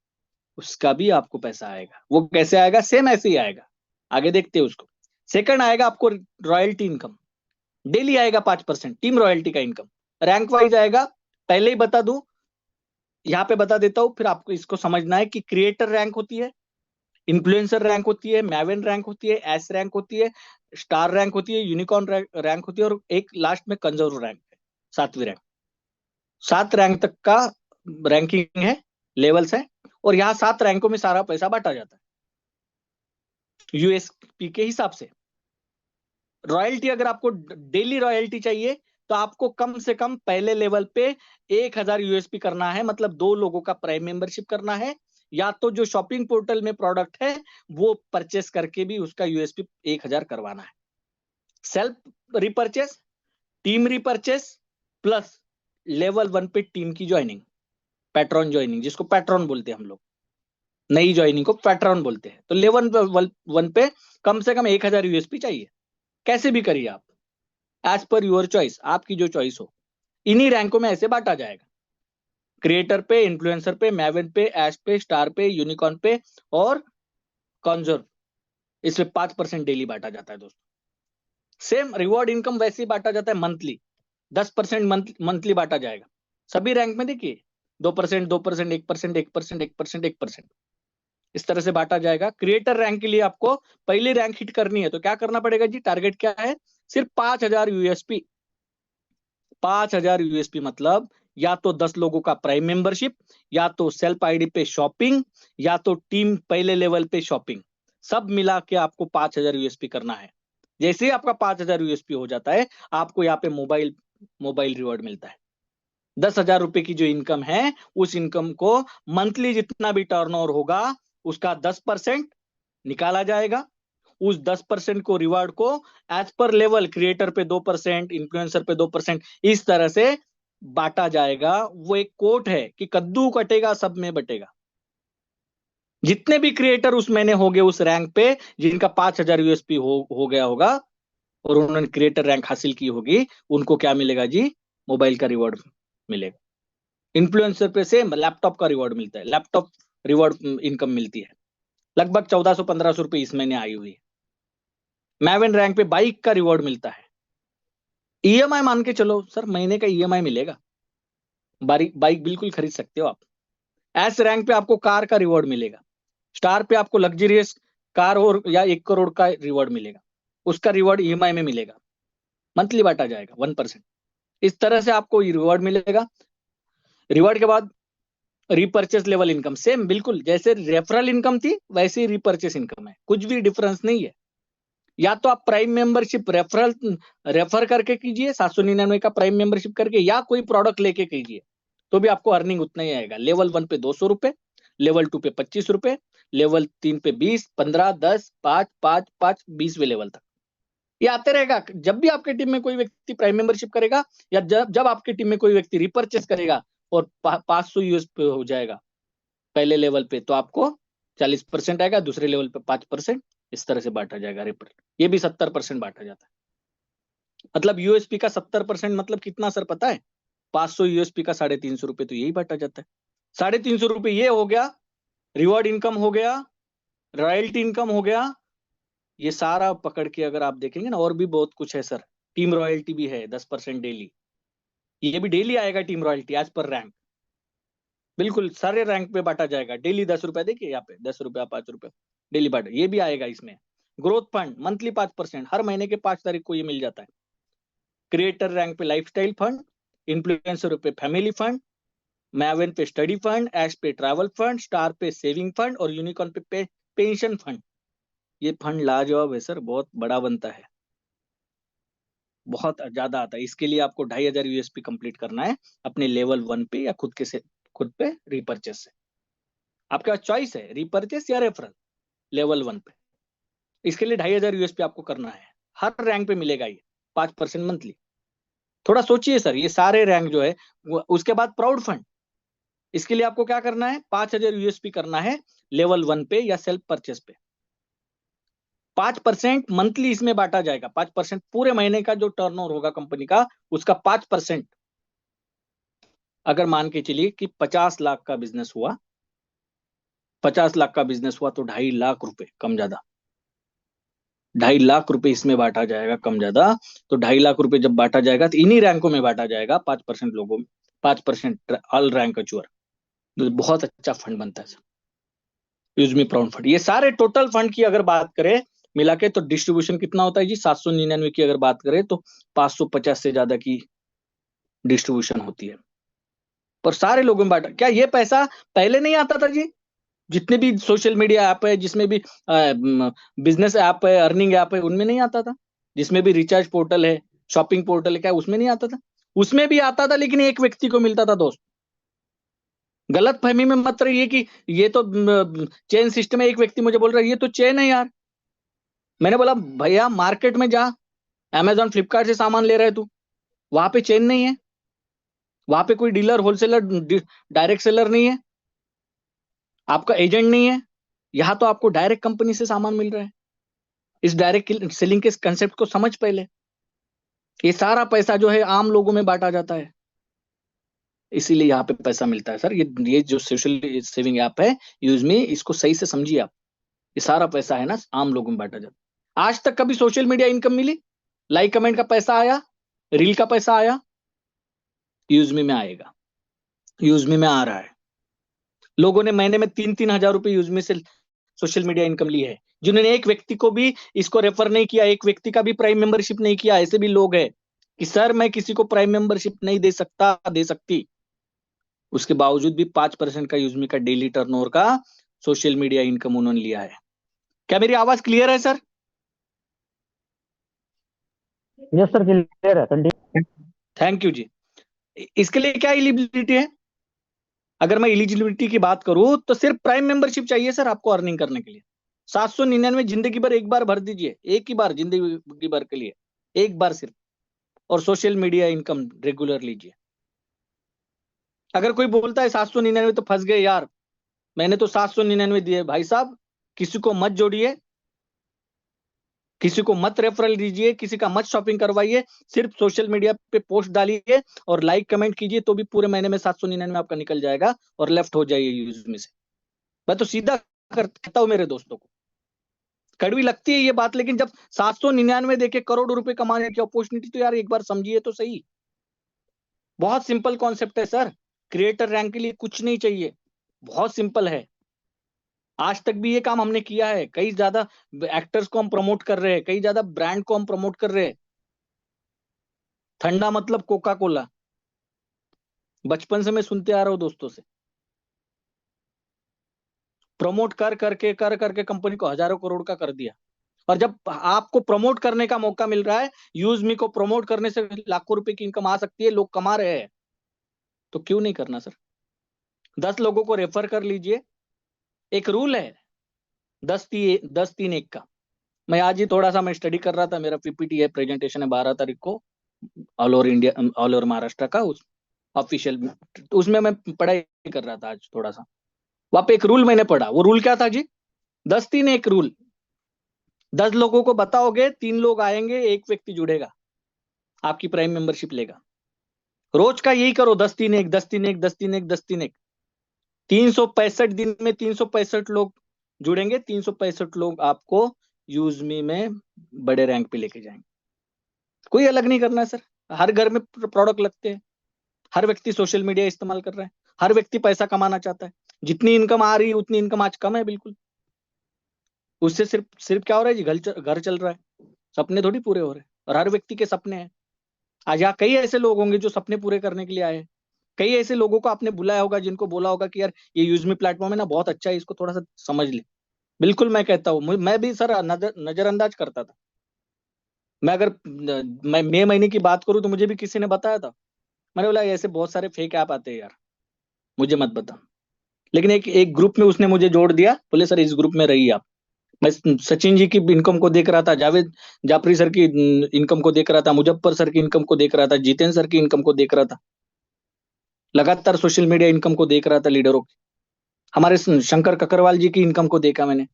उसका भी आपको पैसा आएगा। वो कैसे आएगा, सेम ऐसे ही आएगा, आगे देखते हैं उसको। सेकंड आएगा आपको रॉयल्टी इनकम, डेली आएगा 5% टीम रॉयल्टी का इनकम। रैंक वाइज आएगा। पहले ही बता दूं, यहाँ पे बता देता हूँ, फिर आपको इसको समझना है कि क्रिएटर रैंक होती है, इन्फ्लुएंसर रैंक होती है, मैवन रैंक होती है, एस रैंक होती है, स्टार रैंक होती है, यूनिकॉर्न रैंक होती है, और एक लास्ट में कंजर्व रैंक है, 7वीं रैंक। 7 रैंक तक का रैंकिंग है, लेवल्स है, और यहाँ 7 रैंकों में सारा पैसा बांटा जाता है यूएसपी के हिसाब से। रॉयल्टी, अगर आपको डेली रॉयल्टी चाहिए तो आपको कम से कम पहले लेवल पे 1000 यूएसपी करना है, मतलब 2 लोगों का प्राइम मेंबरशिप करना है, या तो जो शॉपिंग पोर्टल में प्रोडक्ट है वो परचेस करके भी उसका यूएसपी 1000 करवाना है। Self repurchase, team repurchase, plus level 1 पे टीम की ज्वाइनिंग, पैट्रॉन ज्वाइनिंग, जिसको पैट्रॉन बोलते हैं हम लोग, नई ज्वाइनिंग को पैट्रॉन बोलते हैं। तो लेवल 1 पे कम से कम 1000 यूएसपी चाहिए। कैसे भी करिए आप, एज पर योर चॉइस, आपकी जो चॉइस हो। इन्हीं रैंकों में ऐसे बांटा जाएगा, क्रिएटर पे, इन्फ्लुएंसर पे, मैवन पे, एश पे, स्टार पे, यूनिकॉर्न पे और कॉन्जर्व। इसमें 5% डेली बांटा जाता है दोस्तों। सेम रिवॉर्ड इनकम वैसे ही बांटा जाता है मंथली, 10% मंथली बांटा जाएगा सभी रैंक में। देखिए 2%, 2%, 1%, 1%, 1%, 1%, इस तरह से बांटा जाएगा। क्रिएटर रैंक के लिए आपको पहली रैंक हिट करनी है तो क्या करना पड़ेगा जी? टारगेट क्या है? सिर्फ 5000 यूएसपी। 5000 यूएसपी मतलब या तो 10 लोगों का प्राइम मेंबरशिप, या तो सेल्फ आईडी पे शॉपिंग, या तो टीम पहले लेवल पे शॉपिंग, सब मिला के आपको 5000 यूएसपी करना है। जैसे ही आपका 5000 यूएसपी हो जाता है, आपको यहाँ पे मोबाइल रिवॉर्ड मिलता है। 10,000 रुपए की जो इनकम है, उस इनकम को मंथली जितना भी टर्नओवर होगा उसका 10% निकाला जाएगा। उस 10% को, रिवार्ड को एज पर लेवल, क्रिएटर पे 2%, इन्फ्लुएंसर पे 2%, इस तरह से बांटा जाएगा। वो एक कोट है कि कद्दू कटेगा सब में बटेगा। जितने भी क्रिएटर उस महीने हो गए उस रैंक पे, जिनका 5000 यूएसपी हो गया होगा और उन्होंने क्रिएटर रैंक हासिल की होगी, उनको क्या मिलेगा जी? मोबाइल का रिवॉर्ड मिलेगा। इन्फ्लुएंसर पे से लैपटॉप का रिवॉर्ड मिलता है, लैपटॉप रिवॉर्ड इनकम मिलती है, लगभग 1400-1500 रुपए इस महीने आई हुई है। मैवन रैंक पे बाइक का रिवॉर्ड मिलता है। ईएमआई मान के चलो सर, महीने का ईएमआई मिलेगा, बाइक बिल्कुल खरीद सकते हो आप। एस रैंक पे आपको कार का रिवॉर्ड मिलेगा। स्टार पे आपको लग्जरियस कार और या 1 करोड़ का रिवॉर्ड मिलेगा, उसका रिवॉर्ड ईएमआई में मिलेगा, मंथली बांटा जाएगा 1%। इस तरह से आपको रिवॉर्ड मिलेगा। रिवॉर्ड के बाद रिपर्चेस लेवल इनकम, सेम बिल्कुल जैसे रेफरल इनकम थी वैसे ही रिपर्चेस इनकम है, कुछ भी डिफरेंस नहीं है। या तो आप प्राइम मेंबरशिप रेफर करके कीजिए 799 का प्राइम मेंबरशिप करके, या कोई प्रोडक्ट लेके कीजिए, तो भी आपको अर्निंग उतना ही आएगा। लेवल 1 पे 200 रुपए, लेवल 2 पे 25 रुपए, लेवल 3 पे 20, 15, 10, 5, 5, 5, 20वें लेवल तक ये आते रहेगा। जब भी आपके टीम में कोई व्यक्ति प्राइम मेंबरशिप करेगा, या जब आपकी टीम में कोई व्यक्ति रिपर्चेस करेगा और 500 यूएस पे हो जाएगा पहले लेवल पे, तो आपको 40% आएगा, दूसरे लेवल पे 5%, इस तरह से बांटा जाएगा। ये भी 70% बांटा जाता है। मतलब यूएसपी का 70% मतलब कितना सर पता है? 500 यूएसपी का 350 रुपए, तो यही बांटा जाता है। 350 रुपए ये हो गया, रिवॉर्ड इनकम हो गया, रॉयल्टी इनकम हो गया। ये सारा पकड़ के अगर आप देखेंगे ना, और भी बहुत कुछ है सर। टीम रॉयल्टी भी है 10% डेली, ये भी डेली आएगा। Team royalty as per rank, बिल्कुल सारे रैंक पे बांटा जाएगा डेली। 10 रुपए देखिए यहाँ पे, 10 रुपया, 5 रुपए डेली बांटा, ये भी आएगा इसमें। ग्रोथ फंड मंथली 5%, हर महीने के 5 तारीख को ये मिल जाता है। क्रिएटर रैंक पे लाइफस्टाइल फंड, इन्फ्लुएंसर पे फैमिली फंड, मैवन पे स्टडी फंड, एश पे ट्रैवल फंड, स्टार पे सेविंग फंड और यूनिकॉर्न पे पेंशन फंड। ये फंड लाजवाब है सर, बहुत बड़ा बनता है, बहुत ज्यादा आता है। इसके लिए आपको 2500 यूएसपी कंप्लीट करना है अपने लेवल 1 पे, या खुद पे रिपर्चेस से। आपके पास चॉइस है, रिपर्चेस या रेफरल लेवल 1 पे। इसके लिए 2500 यूएसपी आपको करना है, हर रैंक पे मिलेगा ये 5% मंथली। थोड़ा सोचिए सर, ये सारे रैंक जो है उसके बाद प्राउड फंड, इसके लिए आपको क्या करना है? 5000 यूएसपी करना है लेवल 1 पे या सेल्फ परचेस पे। 5% मंथली इसमें बांटा जाएगा। 5% पूरे महीने का जो टर्नओवर होगा कंपनी का, उसका 5%। अगर मान के चलिए कि 50 लाख का बिजनेस हुआ, 50 लाख का बिजनेस हुआ तो 2.5 लाख रुपए, कम ज्यादा 2.5 लाख रुपए इसमें बांटा जाएगा कम ज्यादा। तो 2.5 लाख रुपए जब बांटा जाएगा तो इन्हीं रैंकों में बांटा जाएगा, 5% लोगों में, 5% ऑल रैंक अचूअर। तो बहुत अच्छा फंड बनता है सर यूजमी प्राउड फंड। ये सारे टोटल फंड की अगर बात करें मिला के, तो डिस्ट्रीब्यूशन कितना होता है जी? 799 की अगर बात करें तो 550 से ज्यादा की डिस्ट्रीब्यूशन होती है, पर सारे लोगों में बांटा। क्या ये पैसा पहले नहीं आता था जी? जितने भी सोशल मीडिया ऐप है, जिसमें भी बिजनेस ऐप है, अर्निंग ऐप है, उनमें नहीं आता था? जिसमें भी रिचार्ज पोर्टल है, शॉपिंग पोर्टल है, क्या उसमें नहीं आता था? उसमें भी आता था, लेकिन एक व्यक्ति को मिलता था दोस्त। गलत फहमी में मत रहिए कि ये तो चेन सिस्टम है। एक व्यक्ति मुझे बोल रहा है ये तो चेन है यार। मैंने बोला भैया मार्केट में जा, अमेजॉन फ्लिपकार्ट से सामान ले रहे तू, वहां पे चेन नहीं है, वहां पे कोई डीलर होलसेलर डायरेक्ट सेलर नहीं है, आपका एजेंट नहीं है। यहाँ तो आपको डायरेक्ट कंपनी से सामान मिल रहा है। इस डायरेक्ट सेलिंग के कंसेप्ट को समझ पहले। ये सारा पैसा जो है आम लोगों में बांटा जाता है, इसीलिए यहाँ पे पैसा मिलता है सर। ये जो सोशल सेविंग ऐप है यूज में, इसको सही से समझिए आप। ये सारा पैसा है ना आम लोगों में बांटा जाता है। आज तक कभी सोशल मीडिया इनकम मिली? लाइक कमेंट का पैसा आया, रील का पैसा आया? यूजमी में आएगा, यूजमी में आ रहा है। लोगों ने महीने में 3-3 हजार रुपए यूजमी से सोशल मीडिया इनकम ली है, जिन्होंने एक व्यक्ति को भी इसको रेफर नहीं किया, एक व्यक्ति का भी प्राइम मेंबरशिप नहीं किया। ऐसे भी लोग हैं कि सर मैं किसी को प्राइम मेंबरशिप नहीं दे सकता, दे सकती, उसके बावजूद भी 5% का यूजमी का डेली टर्नओवर का सोशल मीडिया इनकम उन्होंने लिया है। क्या मेरी आवाज क्लियर है सर? यस सर, क्लियर है, कंटिन्यू। थैंक यू जी। इसके लिए क्या एलिजिबिलिटी है? अगर मैं एलिजिबिलिटी की बात करूं तो सिर्फ प्राइम मेंबरशिप चाहिए सर आपको अर्निंग करने के लिए। 799 जिंदगी भर एक बार भर दीजिए, एक ही बार जिंदगी भर के लिए, एक बार सिर्फ, और सोशल मीडिया इनकम रेगुलर लीजिए। अगर कोई बोलता है 799 तो फंस गए यार, मैंने तो 799 दिए, भाई साहब किसी को मत जोड़िए, किसी को मत रेफरल दीजिए, किसी का मत शॉपिंग करवाइए, सिर्फ सोशल मीडिया पे पोस्ट डालिए और लाइक कमेंट कीजिए, तो भी पूरे महीने में 799 आपका निकल जाएगा और लेफ्ट हो जाइए यूज में से। मैं तो सीधा कहता हूं मेरे दोस्तों को। कड़वी लगती है ये बात, लेकिन जब 799 देके करोड़ रुपए कमाने की अपॉर्चुनिटी, तो यार एक बार समझिए तो सही। बहुत सिंपल कॉन्सेप्ट है सर। क्रिएटर रैंक के लिए कुछ नहीं चाहिए, बहुत सिंपल है। आज तक भी ये काम हमने किया है। कई ज्यादा एक्टर्स को हम प्रमोट कर रहे हैं, कई ज्यादा ब्रांड को हम प्रमोट कर रहे हैं। ठंडा मतलब कोका कोला, बचपन से मैं सुनते आ रहा हूं दोस्तों से। प्रमोट कर करके कंपनी को हजारों करोड़ का कर दिया। और जब आपको प्रमोट करने का मौका मिल रहा है, यूज मी को प्रमोट करने से लाखों रुपए की इनकम आ सकती है, लोग कमा रहे हैं, तो क्यों नहीं करना सर? 10 लोगों को रेफर कर लीजिए। एक रूल है 10-3-1 का। मैं आज ही थोड़ा सा मैं स्टडी कर रहा था, मेरा पीपीटी है, प्रेजेंटेशन है 12 तारीख को, all over India, all over Maharashtra का, उस ऑफिशियल, उसमें मैं पढ़ाई कर रहा था आज थोड़ा सा। वहां पे एक रूल मैंने पढ़ा। वो रूल क्या था जी? 10-3-1 रूल। 10 लोगों को बताओगे, 3 लोग आएंगे, एक व्यक्ति जुड़ेगा, आपकी प्राइम मेंबरशिप लेगा। रोज का यही करो, 10-3-1, 10-3-1, 10-3-1, 10-3-1। 365 दिन में 365 लोग जुड़ेंगे, 365 लोग आपको यूजमी में बड़े रैंक पे लेके जाएंगे। कोई अलग नहीं करना है सर। हर घर में प्रोडक्ट लगते हैं, हर व्यक्ति सोशल मीडिया इस्तेमाल कर रहा है, हर व्यक्ति पैसा कमाना चाहता है। जितनी इनकम आ रही है उतनी इनकम आज कम है बिल्कुल। उससे सिर्फ सिर्फ क्या हो रहा है जी? घर चल रहा है, सपने थोड़ी पूरे हो रहे हैं। और हर व्यक्ति के सपने हैं। आज यहाँ कई ऐसे लोग होंगे जो सपने पूरे करने के लिए आए हैं। कई ऐसे लोगों को आपने बुलाया होगा, जिनको बोला होगा कि यार ये यूजमी प्लेटफॉर्म है ना, बहुत अच्छा है, इसको थोड़ा सा समझ ले। बिल्कुल मैं कहता हूँ, मैं भी सर नजरअंदाज करता था। मैं अगर मैं मई महीने की बात करूं तो मुझे भी किसी ने बताया था। मैंने बोला ऐसे बहुत सारे फेक ऐप आते हैं यार, मुझे मत बता। लेकिन एक एक ग्रुप में उसने मुझे जोड़ दिया, बोले सर इस ग्रुप में रहिए आप। मैं सचिन जी की इनकम को देख रहा था, जावेद जाफरी सर की इनकम को देख रहा था, मुजफ्फर सर की इनकम को देख रहा था, जितेंद्र सर की इनकम को देख रहा था, लगातार सोशल मीडिया इनकम को देख रहा था लीडरों की। हमारे शंकर ककरवाल जी की इनकम को देखा मैंने,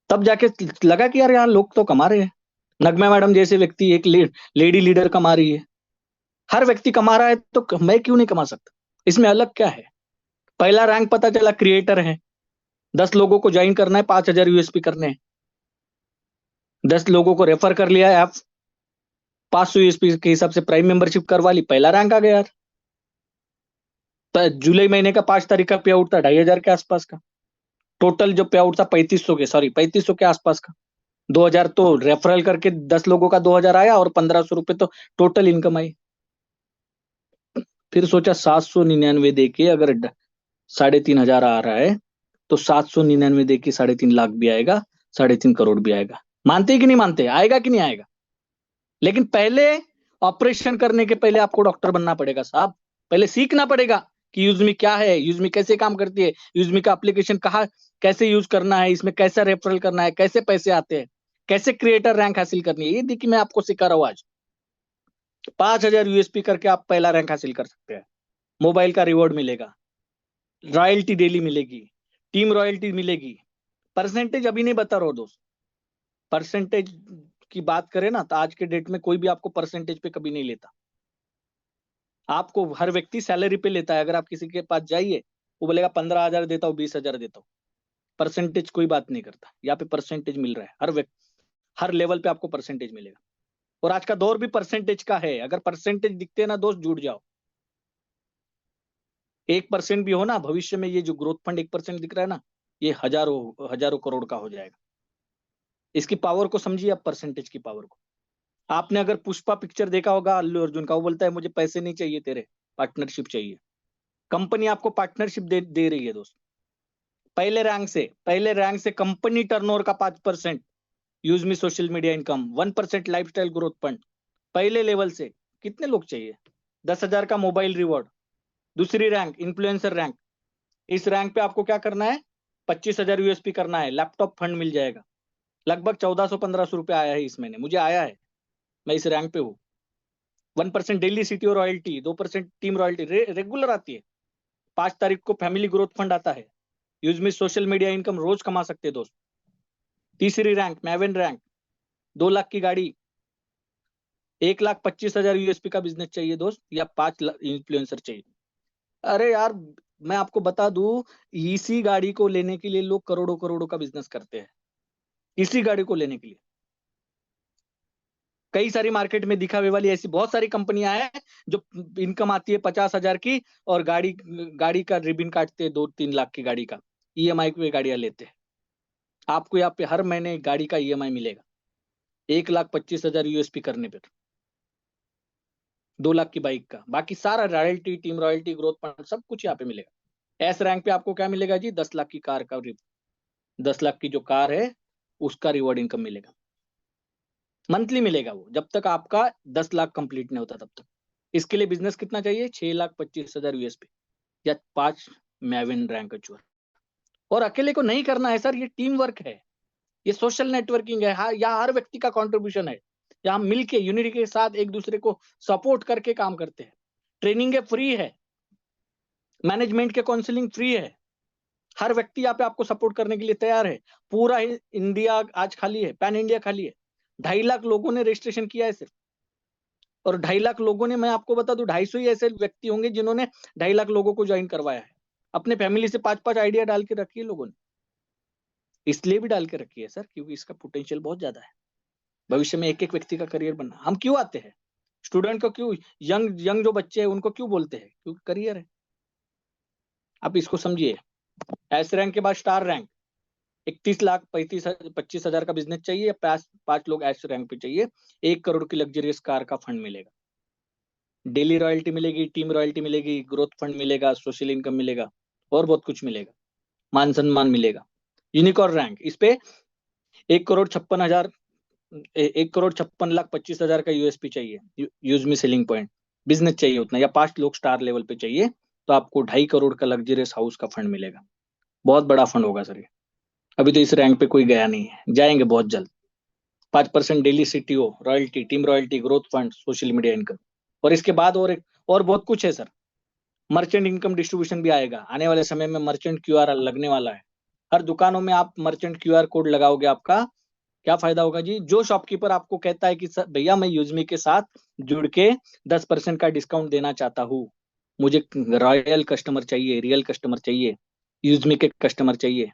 तब जाके लगा कि यार लोग तो कमा रहे हैं। नगमा मैडम जैसे व्यक्ति, एक लेडी लीडर कमा रही है। हर व्यक्ति कमा रहा है, तो मैं क्यों नहीं कमा सकता? इसमें अलग क्या है? पहला रैंक पता चला क्रिएटर है, 10 लोगों को ज्वाइन करना है, 5,000 यूएसपी करने हैं। 10 लोगों को रेफर कर लिया है, आप 500 यूएसपी के हिसाब से प्राइम मेंबरशिप करवा ली, पहला रैंक आ गया यार। तो जुलाई महीने का 5 तारीख का पे आउट था 2,500 के आसपास का। टोटल जो पे आउट था 3500 के, सॉरी 3500 के आसपास का। 2,000 तो रेफरल करके 10 लोगों का 2,000 आया और 1,500 रुपये तो टोटल इनकम आई। फिर सोचा 799 दे के अगर 3,500 आ रहा है तो 799 दे के 3.5 लाख भी आएगा, 3.5 करोड़ भी आएगा। मानते कि नहीं मानते? आएगा कि नहीं आएगा? लेकिन पहले ऑपरेशन करने के पहले आपको डॉक्टर बनना पड़ेगा साहब। पहले सीखना पड़ेगा कि यूजमी क्या है, यूजमी कैसे काम करती है, यूजमी का एप्लीकेशन कहाँ कैसे यूज करना है, इसमें कैसे रेफरल करना है, कैसे पैसे आते हैं, कैसे क्रिएटर रैंक हासिल करनी है। ये देखिए मैं आपको सिखा रहा हूँ आज। 5,000 यूएसपी करके आप पहला रैंक हासिल कर सकते हैं। मोबाइल का रिवॉर्ड मिलेगा, रॉयल्टी डेली मिलेगी, टीम रॉयल्टी मिलेगी। परसेंटेज अभी नहीं बता रहा हूँ दोस्त। परसेंटेज की बात करें ना तो आज के डेट में कोई भी आपको परसेंटेज पे कभी नहीं लेता। आपको हर व्यक्ति सैलरी पे लेता है। अगर आप किसी के पास जाइए, वो बोलेगा 15,000 देता हूँ, 20,000 देता हूँ। परसेंटेज कोई बात नहीं करता। यहाँ पे परसेंटेज मिल रहा है, हर व्यक्ति हर लेवल पे आपको परसेंटेज मिलेगा। और आज का दौर भी परसेंटेज का है। अगर परसेंटेज दिखते हैं ना दोस्त, जुड़ जाओ। 1% भी हो ना भविष्य में, ये जो ग्रोथ फंड 1% दिख रहा है ना, ये हजारों हजारों करोड़ का हो जाएगा। इसकी पावर को समझिए आप, परसेंटेज की पावर को। आपने अगर पुष्पा पिक्चर देखा होगा अल्लू अर्जुन का, वो बोलता है मुझे पैसे नहीं चाहिए तेरे, पार्टनरशिप चाहिए। कंपनी आपको पार्टनरशिप दे रही है दोस्त। पहले रैंक से कंपनी टर्नओवर का 5%, use me social media income 1%, lifestyle growth fund. पहले लेवल से कितने लोग चाहिए? 10,000 का मोबाइल रिवॉर्ड। दूसरी रैंक इन्फ्लुएंसर रैंक। इस रैंक पे आपको क्या करना है? 25,000 यूएसपी करना है, लैपटॉप फंड मिल जाएगा। लगभग 1,400-1,500 रुपए आया है इस महीने, मुझे आया है। मैं इस रैंक पे हूँ। 1% daily CTO royalty, 2% team royalty regular आती है। 5 तारीख को फैमिली ग्रोथ फंड आता है। यूज में सोशल मीडिया इनकम रोज कमा सकते हैं दोस्त। तीसरी रैंक मैवेन रैंक, 2 लाख की गाड़ी। 1,25,000 यूएसपी का बिजनेस चाहिए दोस्त, या 5 इन्फ्लुएंसर चाहिए? अरे यार, मैं आपको बता दूं, इसी गाड़ी को लेने के लिए लोग करोड़ों करोड़ों का बिजनेस करते हैं। इसी गाड़ी को लेने के लिए कई सारी मार्केट में दिखावे वाली ऐसी बहुत सारी कंपनियां हैं जो इनकम आती है 50,000 की, और गाड़ी गाड़ी का रिबिन काटते हैं 2-3 लाख की गाड़ी का। ईएमआई पे गाड़ियां लेते हैं। आपको यहाँ पे हर महीने गाड़ी का ईएमआई मिलेगा 1,25,000 यूएसपी करने पर। 2 लाख की बाइक का, बाकी सारा royalty, team royalty, growth fund, सब कुछ यहाँ पे मिलेगा। एस रैंक पे आपको क्या मिलेगा जी? 10 लाख की कार का, 10 लाख की जो कार है उसका रिवॉर्ड इनकम मिलेगा। मंथली मिलेगा वो, जब तक आपका 10 लाख कंप्लीट नहीं होता तब तक। इसके लिए बिजनेस कितना चाहिए? 6,25,000 यूएसपी या 5 मैविन रैंक अचूर। और अकेले को नहीं करना है सर, ये टीम वर्क है, ये सोशल नेटवर्किंग है। यहाँ हर व्यक्ति का कॉन्ट्रीब्यूशन है। यहाँ मिलके यूनिटी के साथ एक दूसरे को सपोर्ट करके काम करते हैं। ट्रेनिंग फ्री है, मैनेजमेंट के काउंसलिंग फ्री है। हर व्यक्ति यहाँ पे आपको सपोर्ट करने के लिए तैयार है। पूरा इंडिया आज खाली है, पैन इंडिया खाली है। 2.5 लाख लोगों ने रजिस्ट्रेशन किया है सिर्फ। और 2.5 लाख लोगों ने, मैं आपको बता दूं, 250 ही ऐसे व्यक्ति होंगे जिन्होंने 2.5 लाख लोगों को ज्वाइन करवाया है। अपने फैमिली से 5-5 आइडिया डाल के रखी है लोगों ने। इसलिए भी डाल के रखी है सर क्योंकि इसका पोटेंशियल बहुत ज्यादा है। भविष्य में एक एक व्यक्ति का करियर बनना। हम क्यों आते हैं स्टूडेंट को, क्यों यंग यंग जो बच्चे हैं उनको क्यों बोलते हैं? क्योंकि करियर है। आप इसको समझिए। एस रैंक के बाद स्टार रैंक, 31,25,000 का बिजनेस चाहिए, 5 लोग एस रैंक पे चाहिए, 1 करोड़ की लग्जरियस कार का फंड मिलेगा। डेली रॉयल्टी मिलेगी, टीम रॉयल्टी मिलेगी, ग्रोथ फंड मिलेगा, सोशल इनकम मिलेगा, और बहुत कुछ मिलेगा। मान सम्मान मिलेगा। यूनिकॉर्न रैंक, इस पे 1,56,000 1,56,25,000 का यूएसपी चाहिए, use me selling point. Business चाहिए उतना, या 5 लोग स्टार लेवल पे चाहिए, तो आपको 2.5 करोड़ का लग्जरियस हाउस का फंड मिलेगा। बहुत बड़ा फंड होगा सर ये। अभी तो इस रैंक पे कोई गया नहीं है, जाएंगे बहुत जल्द। 5% daily CTO royalty, team royalty, growth fund, social media income. और इसके बाद और बहुत कुछ है सर। मर्चेंट इनकम डिस्ट्रीब्यूशन भी आएगा आने वाले समय में। मर्चेंट क्यूआर लगने वाला है। हर दुकानों में आप मर्चेंट क्यूआर कोड लगाओगे, आपका क्या फायदा होगा जी? जो शॉपकीपर आपको कहता है कि सर भैया मैं यूजमी के साथ जुड़ के 10% का डिस्काउंट देना चाहता हूँ, मुझे रॉयल कस्टमर चाहिए, रियल कस्टमर चाहिए, यूजमी के कस्टमर चाहिए,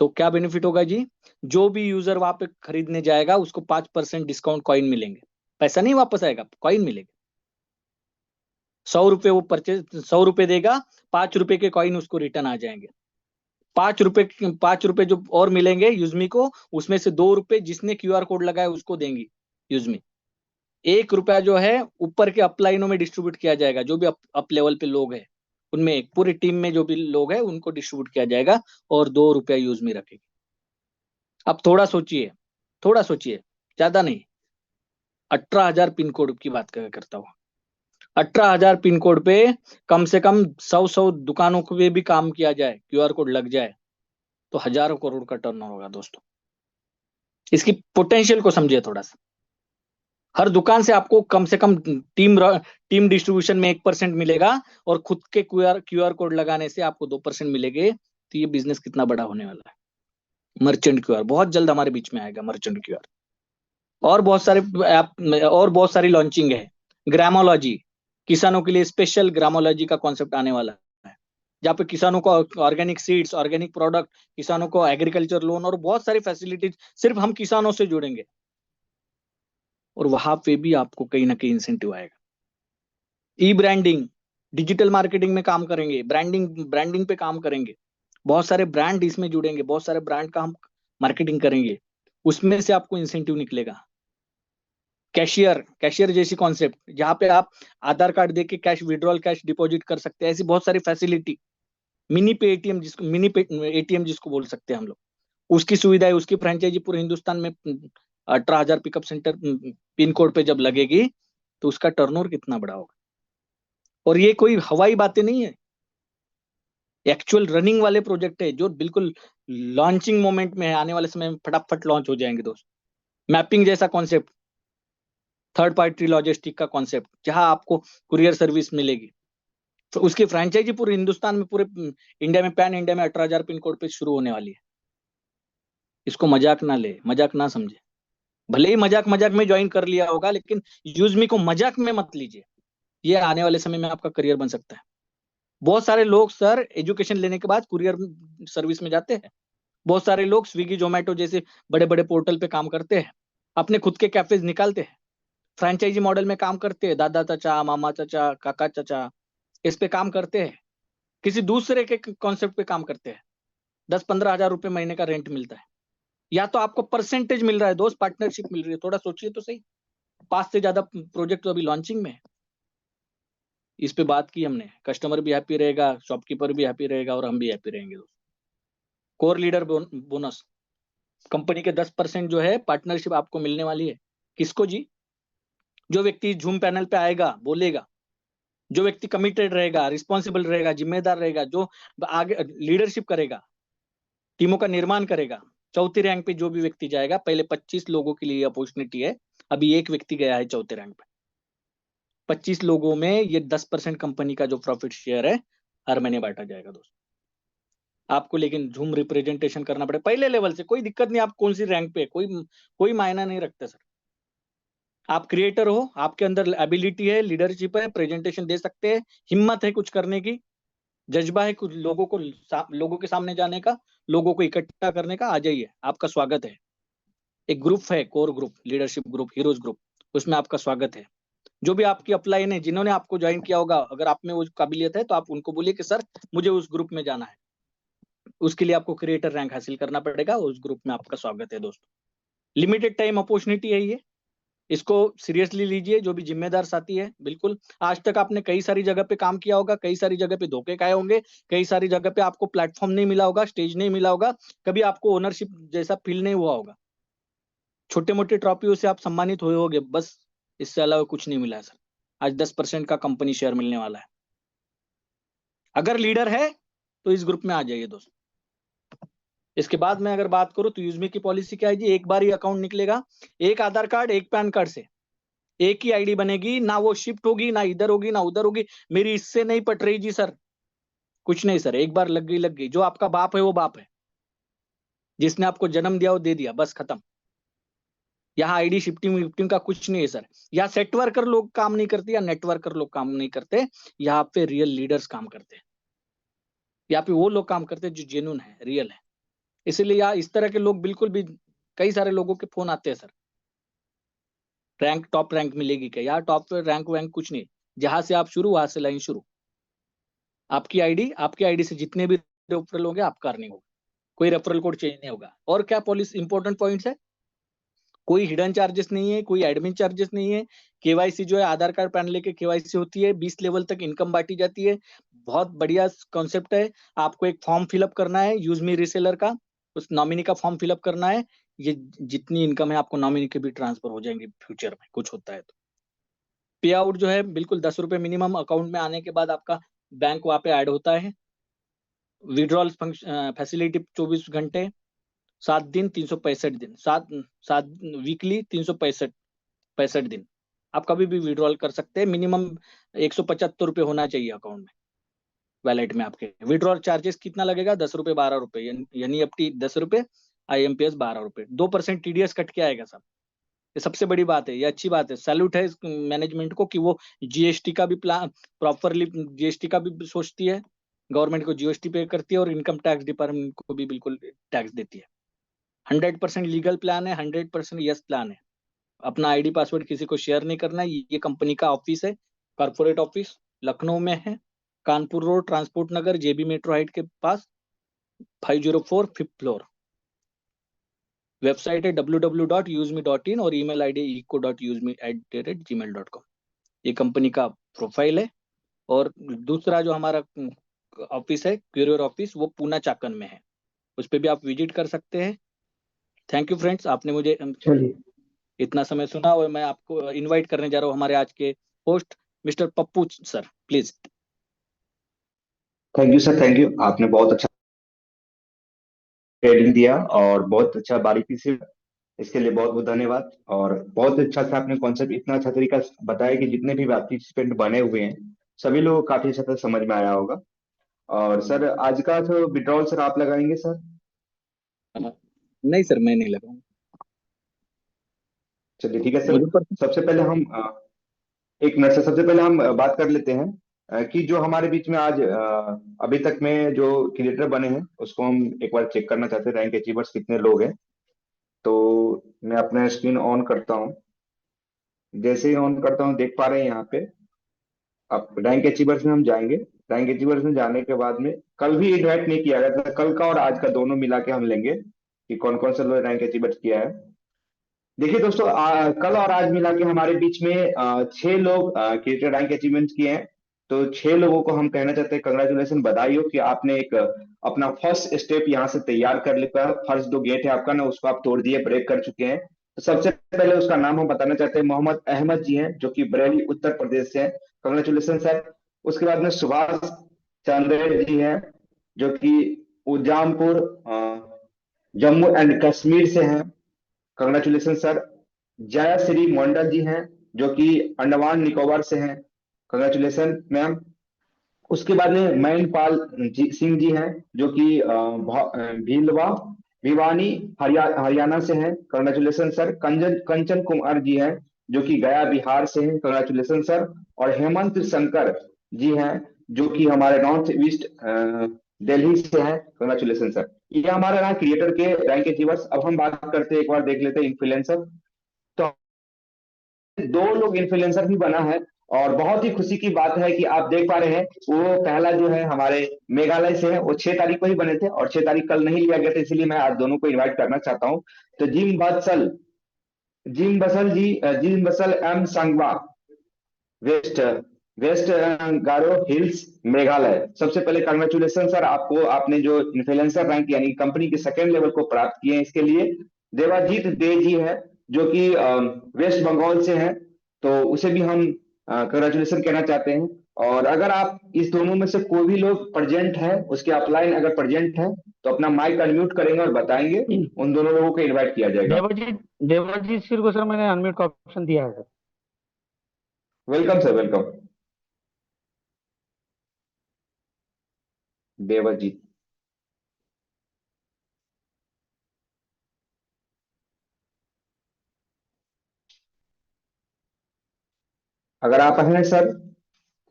तो क्या बेनिफिट होगा जी? जो भी यूजर वहां पे खरीदने जाएगा उसको 5% डिस्काउंट कॉइन मिलेंगे। पैसा नहीं वापस आएगा, कॉइन मिलेगा। 100 रुपए वो परचेज, 100 रुपए देगा, 5 रुपए के कॉइन उसको रिटर्न आ जाएंगे। 5 रुपए जो और मिलेंगे यूजमी को, उसमें से 2 रुपए जिसने क्यूआर कोड लगाया उसको देंगी यूजमी। 1 रुपया जो है ऊपर के अपलाइनों में डिस्ट्रीब्यूट किया जाएगा, जो भी अप लेवल पे लोग हैं उनमें, एक पूरी टीम में जो भी लोग हैं उनको डिस्ट्रीब्यूट किया जाएगा, और 2 रुपया यूजमी रखेगी। अब थोड़ा सोचिए, थोड़ा सोचिए, ज्यादा नहीं। 18,000 पिन कोड की बात करता हूँ। 18,000 पिन कोड पे कम से कम 100 दुकानों को भी काम किया जाए, क्यूआर कोड लग जाए, तो हजारों करोड़ का टर्नओवर होगा दोस्तों। इसकी पोटेंशियल को समझिए थोड़ा सा। हर दुकान से आपको कम से कम टीम डिस्ट्रीब्यूशन में 1% मिलेगा, और खुद के क्यूआर कोड लगाने से आपको 2% मिलेंगे। तो ये बिजनेस कितना बड़ा होने वाला है। मर्चेंट क्यूआर बहुत जल्द हमारे बीच में आएगा, मर्चेंट क्यूआर। और बहुत सारे ऐप और बहुत सारी लॉन्चिंग है। ग्रामोलॉजी, किसानों के लिए स्पेशल ग्रामोलॉजी का कॉन्सेप्ट आने वाला है, जहाँ पे किसानों को ऑर्गेनिक सीड्स, ऑर्गेनिक प्रोडक्ट, किसानों को एग्रीकल्चर लोन और बहुत सारी फैसिलिटीज सिर्फ हम किसानों से जुड़ेंगे, और वहां पे भी आपको कहीं ना कहीं इंसेंटिव आएगा। ई ब्रांडिंग, डिजिटल मार्केटिंग में काम करेंगे, ब्रांडिंग पे काम करेंगे, बहुत सारे ब्रांड इसमें जुड़ेंगे, बहुत सारे ब्रांड का हम मार्केटिंग करेंगे, उसमें से आपको इंसेंटिव निकलेगा। कैशियर जैसी कॉन्सेप्ट, जहां पे आप आधार कार्ड देके कैश विड्रॉल, कैश डिपॉजिट कर सकते हैं, ऐसी बहुत सारी फैसिलिटी। मिनी पे एटीएम जिसको बोल सकते हैं हम लोग, उसकी सुविधा है, उसकी फ्रेंचाइजी पूरे हिंदुस्तान में 18,000 पिकअप सेंटर पिन कोड पे जब लगेगी, तो उसका टर्नओवर कितना बड़ा होगा। और ये कोई हवाई बातें नहीं है, एक्चुअल रनिंग वाले प्रोजेक्ट है, जो बिल्कुल लॉन्चिंग मोमेंट में है, आने वाले समय में फटाफट लॉन्च हो जाएंगे दोस्त। मैपिंग जैसा कॉन्सेप्ट, थर्ड पार्टी लॉजिस्टिक का कॉन्सेप्ट, जहां आपको कुरियर सर्विस मिलेगी, तो उसकी फ्रेंचाइजी पूरे हिंदुस्तान में, पूरे इंडिया में, पैन इंडिया में 18,000 पिन कोड पे शुरू होने वाली है। इसको मजाक ना ले, मजाक ना समझे। भले ही मजाक मजाक में ज्वाइन कर लिया होगा, लेकिन यूज मी को मजाक में मत लीजिए। ये आने वाले समय में आपका करियर बन सकता है। बहुत सारे लोग सर एजुकेशन लेने के बाद कुरियर सर्विस में जाते हैं। बहुत सारे लोग स्विगी जोमेटो जैसे बड़े बड़े पोर्टल पे काम करते हैं, अपने खुद के कैफेज निकालते हैं, फ्रेंचाइजी मॉडल में काम करते हैं, दादा चाचा, मामा चाचा, काका चाचा, इस पे काम करते हैं, किसी दूसरे के कॉन्सेप्ट पे काम करते हैं। 10-15 हजार रुपए महीने का रेंट मिलता है, या तो आपको परसेंटेज मिल रहा है दोस्त, पार्टनरशिप मिल रही है। थोड़ा सोचिए तो सही। 5 से ज्यादा प्रोजेक्ट तो अभी लॉन्चिंग में है। इस पे बात की हमने, कस्टमर भी हैप्पी रहेगा, शॉपकीपर भी हैप्पी रहेगा, और हम भी हैप्पी रहेंगे दोस्त। कोर लीडर बोनस, कंपनी के 10% जो है पार्टनरशिप आपको मिलने वाली है। किसको जी? जो व्यक्ति जूम पैनल पे आएगा, बोलेगा, जो व्यक्ति कमिटेड रहेगा, रिस्पॉन्सिबल रहेगा, जिम्मेदार रहेगा, जो आगे लीडरशिप करेगा, टीमों का निर्माण करेगा, चौथी रैंक पे जो भी व्यक्ति जाएगा, पहले 25 लोगों के लिए अपॉर्चुनिटी है, अभी एक व्यक्ति गया है चौथे रैंक पे। 25 लोगों में ये 10% कंपनी का जो प्रॉफिट शेयर है हर महीने बांटा जाएगा दोस्त। आपको लेकिन झूम रिप्रेजेंटेशन करना पड़े पहले लेवल से, कोई दिक्कत नहीं, आप कौन सी रैंक पे, कोई मायना नहीं रखता सर। आप क्रिएटर हो, आपके अंदर एबिलिटी है, लीडरशिप है, प्रेजेंटेशन दे सकते हैं, हिम्मत है कुछ करने की, जज्बा है कुछ लोगों के सामने जाने का, लोगों को इकट्ठा करने का, आ जाइए, आपका स्वागत है। एक ग्रुप है, core group, leadership group, heroes group, उसमें आपका स्वागत है। जो भी आपकी अपलाइन है, जिन्होंने आपको ज्वाइन किया होगा, अगर आप में वो काबिलियत है तो आप उनको बोलिए कि सर मुझे उस ग्रुप में जाना है। उसके लिए आपको क्रिएटर रैंक हासिल करना पड़ेगा, उस ग्रुप में आपका स्वागत है दोस्तों। लिमिटेड टाइम अपॉर्चुनिटी है ये, इसको सीरियसली लीजिए जो भी जिम्मेदार साथी है। बिल्कुल, आज तक आपने कई सारी जगह पे काम किया होगा, कई सारी जगह पे धोखे खाए होंगे, कई सारी जगह पे आपको प्लेटफॉर्म नहीं मिला होगा, स्टेज नहीं मिला होगा, कभी आपको ओनरशिप जैसा फील नहीं हुआ होगा, छोटे मोटे ट्रॉफियों से आप सम्मानित हुए होंगे, बस इससे अलावा कुछ नहीं मिला है सर। आज 10% का कंपनी शेयर मिलने वाला है। अगर लीडर है तो इस ग्रुप में आ जाइए दोस्त। इसके बाद में अगर बात करूं तो यूजमी की पॉलिसी क्या है जी? एक बार ही अकाउंट निकलेगा, एक आधार कार्ड, एक पैन कार्ड से एक ही आईडी बनेगी, ना वो शिफ्ट होगी, ना इधर होगी, ना उधर होगी। मेरी इससे नहीं पट रही जी सर, कुछ नहीं सर, एक बार लग गई लग गई। जो आपका बाप है वो बाप है, जिसने आपको जन्म दिया वो दे दिया, बस खत्म। यहाँ आईडी शिफ्टिंग विफ्टिंग का कुछ नहीं है सर। यहाँ सेट वर्कर लोग काम नहीं करते, या नेटवर्कर लोग काम नहीं करते, यहाँ पे रियल लीडर्स काम करते हैं। यहाँ पे वो लोग काम करते हैं जो जेन्युइन है, रियल है। इसीलिए यहाँ इस तरह के लोग बिल्कुल भी, कई सारे लोगों के फोन आते हैं सर, रैंक टॉप रैंक मिलेगी क्या? यहाँ टॉप रैंक वैंक कुछ नहीं, जहां से आप शुरू वहां से लाइन शुरू। आपकी आईडी से जितने भी रेफरल होंगे आपका अर्निंग होगा, कोई रेफरल कोड चेंज नहीं होगा। और क्या पॉलिसी इंपॉर्टेंट पॉइंट्स है, कोई हिडन चार्जेस नहीं है, कोई एडमिन चार्जेस नहीं है। केवाईसी जो है आधार कार्ड पैन लेके केवाईसी होती है, 20 लेवल तक इनकम बांटी जाती है। बहुत बढ़िया कॉन्सेप्ट है। आपको एक फॉर्म फिलअप करना है यूज मी रीसेलर का, उस नॉमिनी का फॉर्म फिलअप करना है। ये जितनी इनकम है आपको नॉमिनी के भी ट्रांसफर हो जाएंगे फ्यूचर में कुछ होता है तो। पे आउट जो है बिल्कुल 10 रुपए मिनिमम अकाउंट में आने के बाद आपका बैंक वहां पे ऐड होता है। विड्रॉल फैसिलिटी 24 घंटे, 7 दिन 365 दिन, सात सात वीकली 365 दिन आप कभी भी विड्रॉल कर सकते हैं। मिनिमम 175 रुपये होना चाहिए अकाउंट में, वैलेट में आपके। विड्रॉल चार्जेस कितना लगेगा? 10 रुपये 12 रुपये, यानी एफटी 10 रुपये, IMPS 12 रुपये, 2% TDS कट के आएगा साहब। ये सबसे बड़ी बात है, ये अच्छी बात है, सैल्यूट है मैनेजमेंट को कि वो जीएसटी का भी प्लान प्रॉपरली, जीएसटी का भी सोचती है, गवर्नमेंट को जीएसटी पे करती है और इनकम टैक्स डिपार्टमेंट को भी बिल्कुल टैक्स देती है। 100% लीगल प्लान है, 100% यस प्लान है। अपना आईडी पासवर्ड किसी को शेयर नहीं करना है। ये कंपनी का ऑफिस है, कॉर्पोरेट ऑफिस लखनऊ में है, कानपुर रोड, ट्रांसपोर्ट नगर, जेबी मेट्रो हाइट के पास, 504 5th फ्लोर। वेबसाइट है www.useme.in और ईमेल आईडी eco.useme@gmail.com। ये कंपनी का प्रोफाइल है। और दूसरा जो हमारा ऑफिस है, कुरियर ऑफिस, वो पूना चाकन में है, उस पर भी आप विजिट कर सकते हैं। थैंक यू फ्रेंड्स, आपने मुझे चलिए, इतना समय सुना। और मैं आपको इनवाइट करने जा रहा हूँ हमारे आज के host mister Pappu sir, please. Thank you sir, thank you. आपने बहुत अच्छा ट्रेनिंग दिया और बहुत अच्छा बारीकी से, इसके लिए बहुत बहुत धन्यवाद। और बहुत अच्छा से आपने कॉन्सेप्ट इतना अच्छा तरीका से बताया कि जितने भी पार्टिसिपेंट बने हुए हैं सभी लोग को काफी अच्छा तरह समझ में आया होगा। और सर आज का तो विड्रॉल सर आप लगाएंगे सर? नहीं सर, मैं नहीं लगाऊंगा। चलिए ठीक है सर। मुझे पर सबसे पहले हम एक मिनट से सबसे पहले हम बात कर लेते हैं कि जो हमारे बीच में आज अभी तक में जो क्रिएटर बने हैं उसको हम एक बार चेक करना चाहते हैं, रैंक अचीवर्स कितने लोग हैं। तो मैं अपना स्क्रीन ऑन करता हूँ। जैसे ही ऑन करता हूँ देख पा रहे हैं यहाँ पे। अब रैंक अचीवर्स में हम जाएंगे। रैंक अचीवर्स में जाने के बाद में कल भी इन्वाइट नहीं किया गया था, कल का और आज का दोनों मिला के हम लेंगे कि कौन कौन सा लोग रैंक अचीवर्स किया है। देखिए दोस्तों, कल और आज मिला के हमारे बीच में 6 लोग क्रिएटर रैंक अचीवमेंट किए हैं। तो 6 लोगों को हम कहना चाहते हैं कंग्रेचुलेसन, बधाई हो कि आपने एक अपना फर्स्ट स्टेप यहाँ से तैयार कर लिया। फर्स्ट जो गेट है आपका ना, उसको आप तोड़ दिए, ब्रेक कर चुके हैं। तो सबसे पहले उसका नाम हम बताना चाहते हैं, मोहम्मद अहमद जी हैं, जो कि बरेली उत्तर प्रदेश से हैं। Congratulation sir. उसके बाद में सुभाष चंद्र जी हैं, जो कि उजामपुर जम्मू एंड कश्मीर से हैं। Congratulation sir. जय श्री मंडल जी हैं, जो कि अंडमान निकोबार से हैं। Congratulation ma'am. उसके बाद में मैनपाल सिंह जी हैं, जो कि भीलवा भिवानी हरियाणा से हैं। Congratulation sir. कंचन कंचन कुमार जी हैं, जो कि गया बिहार से हैं। Congratulation sir. और हेमंत शंकर जी हैं, जो कि हमारे नॉर्थ ईस्ट दिल्ली से हैं। Congratulation sir. ये हमारे यहाँ क्रिएटर के रैंक अचीवर्स। अब हम बात करते हैं, एक बार देख लेते हैं इन्फ्लुएंसर। तो 2 लोग इन्फ्लुएंसर भी बना है। और बहुत ही खुशी की बात है कि आप देख पा रहे हैं, वो पहला जो है हमारे मेघालय से है। वो 6 तारीख को ही बने थे और 6 तारीख कल नहीं लिया गया था, इसलिए मैं आज दोनों को इनवाइट करना चाहता हूँ। तो जिम बसल एम संगवा, वेस्ट वेस्ट गारो हिल्स मेघालय। सबसे पहले कंग्रेचुलेशन सर आपको, आपने जो इन्फ्लुएंसर रैंक यानी कंपनी के सेकंड लेवल को प्राप्त किए हैं, इसके लिए। देवाजीत दे जी है, जो कि वेस्ट बंगाल से हैं। तो उसे भी हम कंग्रेचुलेशन कहना चाहते हैं। और अगर आप इस दोनों में से कोई भी लोग प्रेजेंट है, उसके अपलाइन अगर प्रेजेंट है, तो अपना माइक अनम्यूट करेंगे और बताएंगे, उन दोनों लोगों को इनवाइट किया जाएगा। देवाजीत सिर को सर मैंने अनम्यूट का ऑप्शन दिया है sir. Welcome sir, welcome Devajit. अगर आप हैं सर,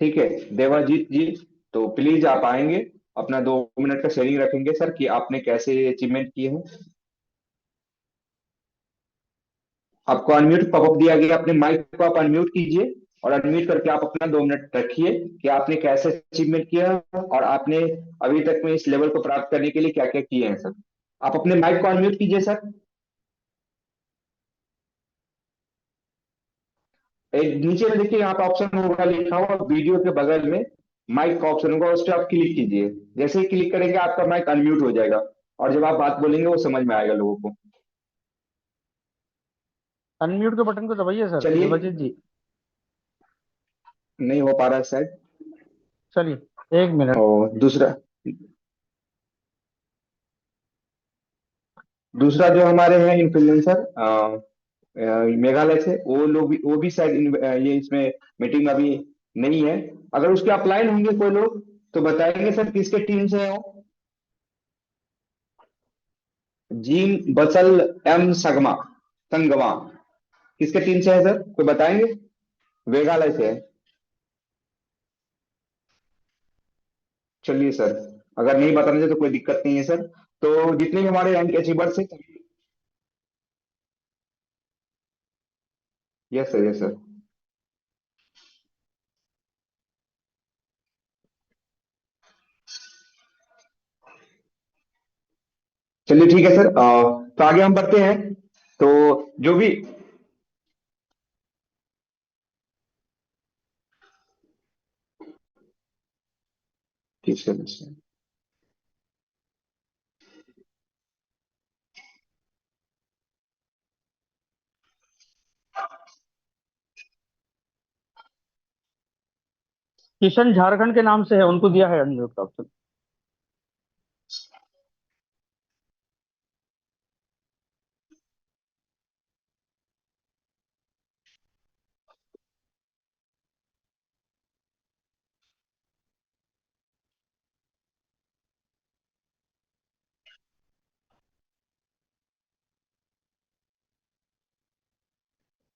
ठीक है देवाजीत जी, तो प्लीज आप आएंगे। अपना 2 मिनट का शेयरिंग रखेंगे सर कि आपने कैसे अचीवमेंट किए हैं। आपको अनम्यूट पॉपअप दिया गया, अपने माइक को आप अनम्यूट कीजिए और अनम्यूट करके आप अपना 2 मिनट रखिए कि आपने कैसे अचीवमेंट किया और आपने अभी तक में इस लेवल को प्राप्त करने के लिए क्या क्या किए हैं सर। आप अपने माइक को अनम्यूट कीजिए सर। एक नीचे में देखिए यहाँ पे ऑप्शन होगा लिखा हुआ वीडियो के बगल में माइक का ऑप्शन होगा, उस पर आप क्लिक कीजिए। जैसे ही क्लिक करेंगे आपका माइक अनम्यूट हो जाएगा और जब आप बात बोलेंगे वो समझ में आएगा लोगों को। अनम्यूट के बटन को दबाइए सर चलिए, देवाजीत जी। नहीं हो पा रहा है शायद। चलिए 1 मिनट। और दूसरा दूसरा जो हमारे हैं इन्फ्लुएंसर मेघालय से, वो भी शायद ये इसमें मीटिंग में अभी नहीं है। अगर उसके अपलाइन होंगे कोई लोग तो बताएंगे सर किसके टीम से है वो। जीन बसल एम सगमा संगमा किसके टीम से है सर, कोई बताएंगे। मेघालय से है। चलिए सर, अगर नहीं बताना चाहिए तो कोई दिक्कत नहीं है सर। तो जितने भी हमारे रैंक अचीवर्स हैं। Yes sir, yes sir. चलिए ठीक है सर, तो आगे हम बढ़ते हैं। तो जो भी ठीक है सर। किशन झारखंड के नाम से है, उनको दिया है अनम्यूट का ऑप्शन।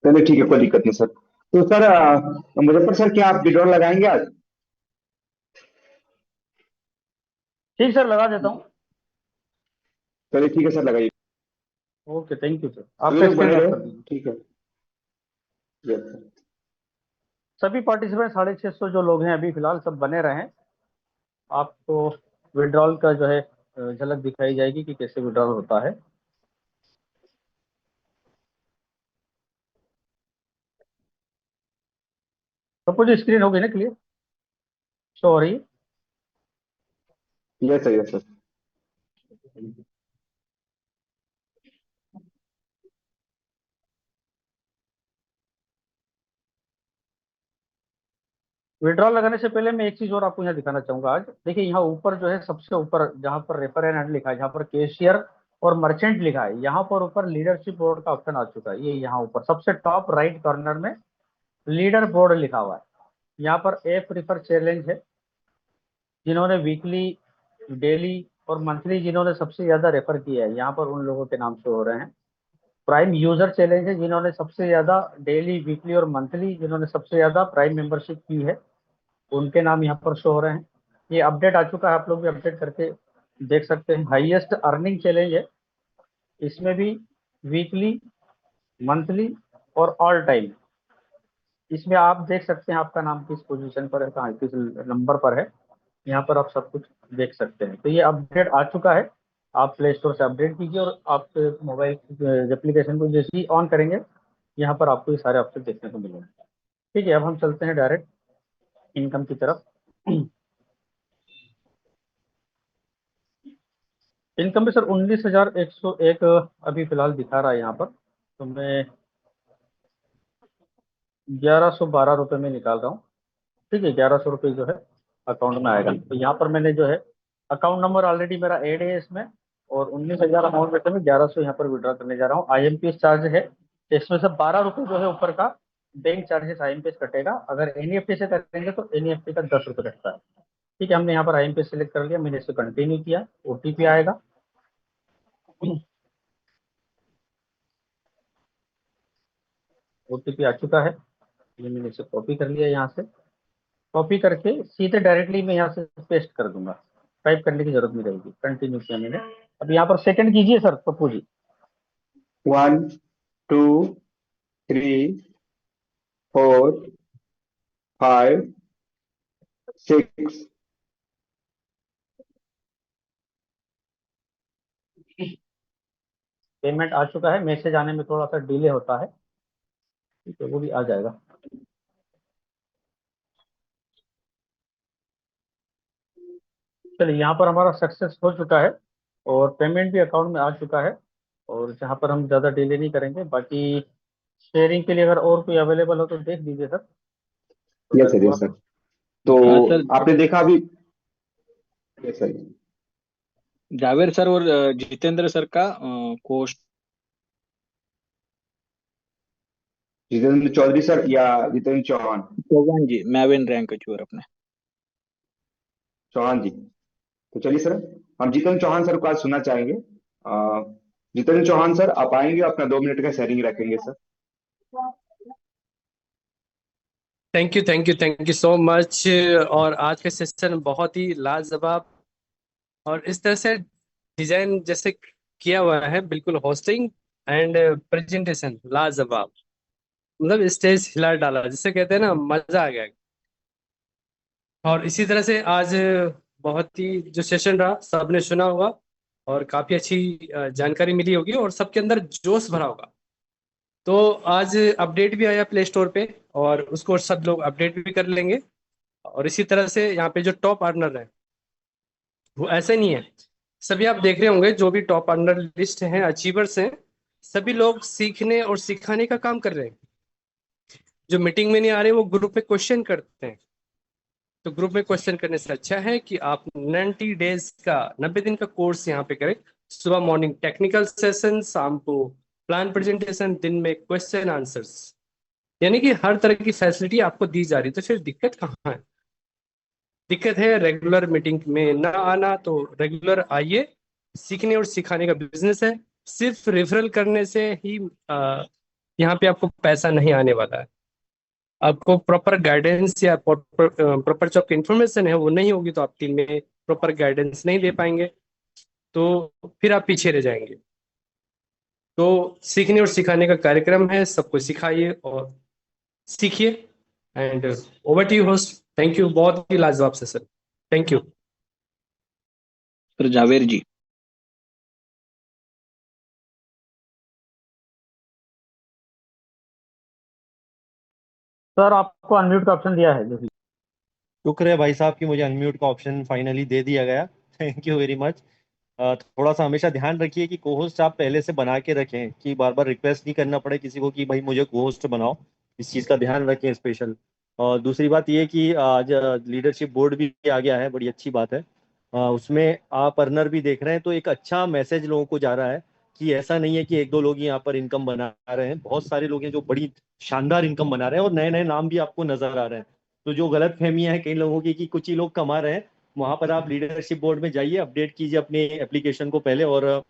चलिए ठीक है, कोई दिक्कत नहीं सर। तो सर मुजफ्फर सर, क्या आप विड्रॉल लगाएंगे आज। ठीक सर, लगा देता हूँ। चलिए ठीक है सर, लगाइए। Okay, thank you sir. सभी आपका लोग स्क्रीन बने रख रहे। कर दीजिए। ठीक है। Yes sir. सभी पार्टिसिपेंट 650 जो लोग हैं अभी फिलहाल सब बने रहें। आपको विड्रॉल का जो है झलक दिखाई जाएगी कि कैसे विड्रॉल होता है। सबको जो स्क्रीन होगी ना क्लियर शो हो रही है। Yes sir, yes sir. Withdrawal लगाने से पहले मैं एक चीज और आपको यहाँ दिखाना चाहूंगा। आज देखिए यहाँ ऊपर जो है सबसे ऊपर जहाँ पर रेफर एंड लिखा है, जहाँ पर कैशियर और मर्चेंट लिखा है, यहाँ पर ऊपर लीडरशिप बोर्ड का ऑप्शन आ चुका है। ये यहाँ ऊपर सबसे टॉप राइट कॉर्नर में लीडर बोर्ड लिखा हुआ है। यहाँ पर एफ रिफर चैलेंज है, जिन्होंने वीकली, डेली और मंथली जिन्होंने सबसे ज्यादा रेफर किया है, यहाँ पर उन लोगों के नाम शो हो रहे हैं। प्राइम यूजर चैलेंज है, जिन्होंने सबसे ज्यादा डेली, वीकली और मंथली जिन्होंने सबसे ज्यादा प्राइम मेंबरशिप की है, उनके नाम यहाँ पर शो हो रहे हैं। ये अपडेट आ चुका है, आप लोग भी अपडेट करके देख सकते हैं। हाईएस्ट अर्निंग चैलेंज है, इसमें भी वीकली, मंथली और ऑल टाइम, इसमें आप देख सकते हैं आपका नाम किस पोजीशन पर है, कहाँ किस नंबर पर है। यहाँ पर आप सब कुछ देख सकते हैं। तो ये अपडेट आ चुका है, आप प्ले स्टोर से अपडेट कीजिए और आप मोबाइल एप्लीकेशन को जैसे ही ऑन करेंगे यहाँ पर आपको ये सारे ऑप्शन देखने को मिलेंगे। ठीक है, अब हम चलते हैं डायरेक्ट इनकम की तरफ। इनकम में सर 19,101 अभी फिलहाल दिखा रहा है यहाँ पर। तो मैं 1112 रुपये में निकाल रहा हूँ। ठीक है, 1100 रुपये जो है अकाउंट में आएगा। तो यहाँ पर मैंने जो है अकाउंट नंबर ऑलरेडी मेरा ऐड है इसमें, और 19,000 अमाउंट में से मैं 1100 यहाँ पर विड्रॉ करने जा रहा हूँ। IMPS चार्ज है, इसमें से 12 रुपये जो है ऊपर का बैंक चार्जेस IMPS कटेगा। अगर NEFT से करेंगे तो NEFT का 10 रुपये कटता है। ठीक है, हमने यहाँ पर IMPS सेलेक्ट कर लिया, मैंने इसे कंटिन्यू किया। OTP आएगा, OTP आ चुका है, ये मैंने इसे कॉपी कर लिया। यहाँ से कॉपी करके सीधे डायरेक्टली मैं यहाँ से पेस्ट कर दूंगा। टाइप करने की जरूरत नहीं रहेगी, कंटिन्यू किया मैंने। अब यहाँ पर सेकंड कीजिए सर पप्पू जी। 1 2 3 4 5 6। पेमेंट आ चुका है, मैसेज आने में थोड़ा सा डिले होता है, ठीक है, वो भी आ जाएगा। चलिए यहाँ पर हमारा सक्सेस हो चुका है और पेमेंट भी अकाउंट में आ चुका है। और जहाँ पर हम ज़्यादा डिले नहीं करेंगे, बाकी शेयरिंग के लिए अगर और कोई अवेलेबल हो तो देख दीजिए सर, तो यस मैं सर, थोड़ा यस सर। तो हाँ सर, आपने देखा अभी। Yes sir. जावेद सर और जितेंद्र सर का कोस्ट। जितेंद्र चौधरी सर या जितेंद्र चौहान? चौहान जी, मैविन रैंक अचीवर अपने। चौहान जी। तो चलिए सर, हम जितेंद्र चौहान सर को आज सुनना चाहेंगे। जितेंद्र चौहान सर, आप आएंगे, अपना 2 मिनट का शेयरिंग रखेंगे sir. Thank you, thank you, thank you so much. और आज का सेशन बहुत ही लाजवाब और इस तरह से डिजाइन जैसे किया हुआ है, बिल्कुल होस्टिंग एंड प्रेजेंटेशन लाजवाब, मतलब स्टेज हिला डाला जिसे कहते हैं ना, मजा आ गया। और इसी तरह से आज बहुत ही जो सेशन रहा सबने सुना होगा और काफी अच्छी जानकारी मिली होगी और सबके अंदर जोश भरा होगा। तो आज अपडेट भी आया प्ले स्टोर पे और उसको सब लोग अपडेट भी कर लेंगे। और इसी तरह से यहाँ पे जो टॉप अर्नर है वो ऐसे नहीं है, सभी आप देख रहे होंगे जो भी टॉप अर्नर लिस्ट हैं, अचीवर्स हैं, सभी लोग सीखने और सिखाने का काम कर रहे हैं। जो मीटिंग में नहीं आ रहे वो ग्रुप में क्वेश्चन करते हैं। तो ग्रुप में क्वेश्चन करने से अच्छा है कि आप 90 डेज का 90 दिन का कोर्स यहाँ पे करें। सुबह मॉर्निंग टेक्निकल सेशन, शाम को प्लान प्रेजेंटेशन, दिन में क्वेश्चन आंसर्स, यानी कि हर तरह की फैसिलिटी आपको दी जा रही है। तो फिर दिक्कत कहाँ है? दिक्कत है रेगुलर मीटिंग में ना आना। तो रेगुलर आइए, सीखने और सिखाने का बिजनेस है। सिर्फ रेफरल करने से ही यहाँ पे आपको पैसा नहीं आने वाला है। आपको प्रॉपर गाइडेंस या प्रॉपर जो आपकी इन्फॉर्मेशन है वो नहीं होगी तो आप टीम में प्रॉपर गाइडेंस नहीं दे पाएंगे, तो फिर आप पीछे रह जाएंगे। तो सीखने और सिखाने का कार्यक्रम है, सबको सिखाइए और सीखिए। And over to you host. Thank you, बहुत ही लाजवाब से sir, thank you. Sir Javed ji. Sir आपको अनम्यूट का ऑप्शन दिया है, देखिए। शुक्र है भाई साहब कि मुझे अनम्यूट का ऑप्शन फाइनली दे दिया गया। Thank you very much. थोड़ा सा हमेशा ध्यान रखिए कि कोहोस्ट आप पहले से बना के रखें, कि बार बार रिक्वेस्ट नहीं करना पड़े किसी को कि भाई मुझे कोहोस्ट बनाओ। इस चीज़ का ध्यान रखें स्पेशल। और दूसरी बात ये कि आज लीडरशिप बोर्ड भी आ गया है, बड़ी अच्छी बात है। उसमें आप अर्नर भी देख रहे हैं, तो एक अच्छा मैसेज लोगों को जा रहा है कि ऐसा नहीं है कि एक दो लोग ही यहाँ पर इनकम बना रहे हैं, बहुत सारे लोग हैं जो बड़ी शानदार इनकम बना रहे हैं और नए नए नाम भी आपको नजर आ रहे हैं। तो जो गलत फहमियां हैं कई लोगों की कि कुछ ही लोग कमा रहे हैं, वहां पर आप लीडरशिप बोर्ड में जाइए, अपडेट कीजिए अपने एप्लीकेशन को पहले, और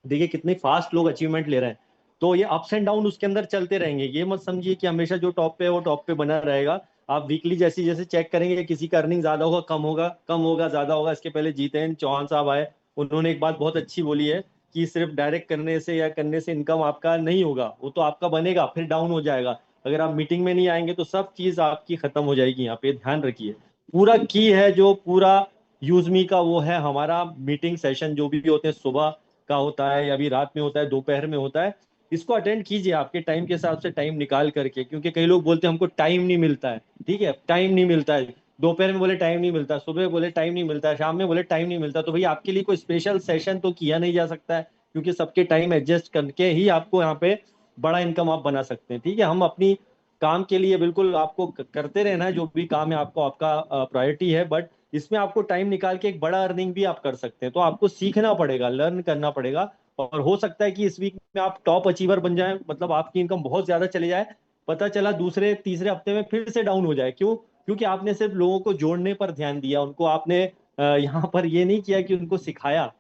देखिए कितने फास्ट लोग अचीवमेंट ले रहे हैं। तो ये अप्स एंड डाउन उसके अंदर चलते रहेंगे, ये मत समझिए कि हमेशा जो टॉप पे है वो टॉप पे बना रहेगा। आप वीकली जैसे जैसे चेक करेंगे किसी का अर्निंग ज्यादा होगा, कम होगा, कम होगा, ज्यादा होगा। इसके पहले जितेंद्र चौहान साहब आए, उन्होंने एक बात बहुत अच्छी बोली है कि सिर्फ डायरेक्ट करने से या करने से इनकम आपका नहीं होगा, वो तो आपका बनेगा फिर डाउन हो जाएगा। अगर आप मीटिंग में नहीं आएंगे तो सब चीज आपकी खत्म हो जाएगी। यहाँ पे ध्यान रखिए, पूरा की है जो पूरा यूजमी का वो है हमारा मीटिंग सेशन, जो भी होते हैं सुबह का होता है या अभी रात में होता है, दोपहर में होता है। इसको अटेंड कीजिए आपके टाइम के हिसाब से, टाइम निकाल करके, क्योंकि कई लोग बोलते हैं हमको टाइम नहीं मिलता है। ठीक है, टाइम नहीं मिलता है, दोपहर में बोले टाइम नहीं मिलता, सुबह बोले टाइम नहीं मिलता, शाम में बोले टाइम नहीं मिलता, तो भाई आपके लिए कोई स्पेशल सेशन तो किया नहीं जा सकता है, क्योंकि सबके टाइम एडजस्ट करके ही आपको यहाँ पे बड़ा इनकम आप बना सकते हैं। ठीक है, हम अपनी काम के लिए बिल्कुल आपको करते रहना है, जो भी काम है आपको, आपका प्रायोरिटी है, बट इसमें आपको टाइम निकाल के एक बड़ा अर्निंग भी आप कर सकते हैं। तो आपको सीखना पड़ेगा, लर्न करना पड़ेगा, और हो सकता है कि इस वीक में आप टॉप अचीवर बन जाए, मतलब आपकी इनकम बहुत ज्यादा चले जाए, पता चला दूसरे तीसरे हफ्ते में फिर से डाउन हो जाए। क्यों? क्योंकि आपने सिर्फ लोगों को जोड़ने पर ध्यान दिया, उनको आपने यहाँ पर ये नहीं किया कि उनको सिखाया।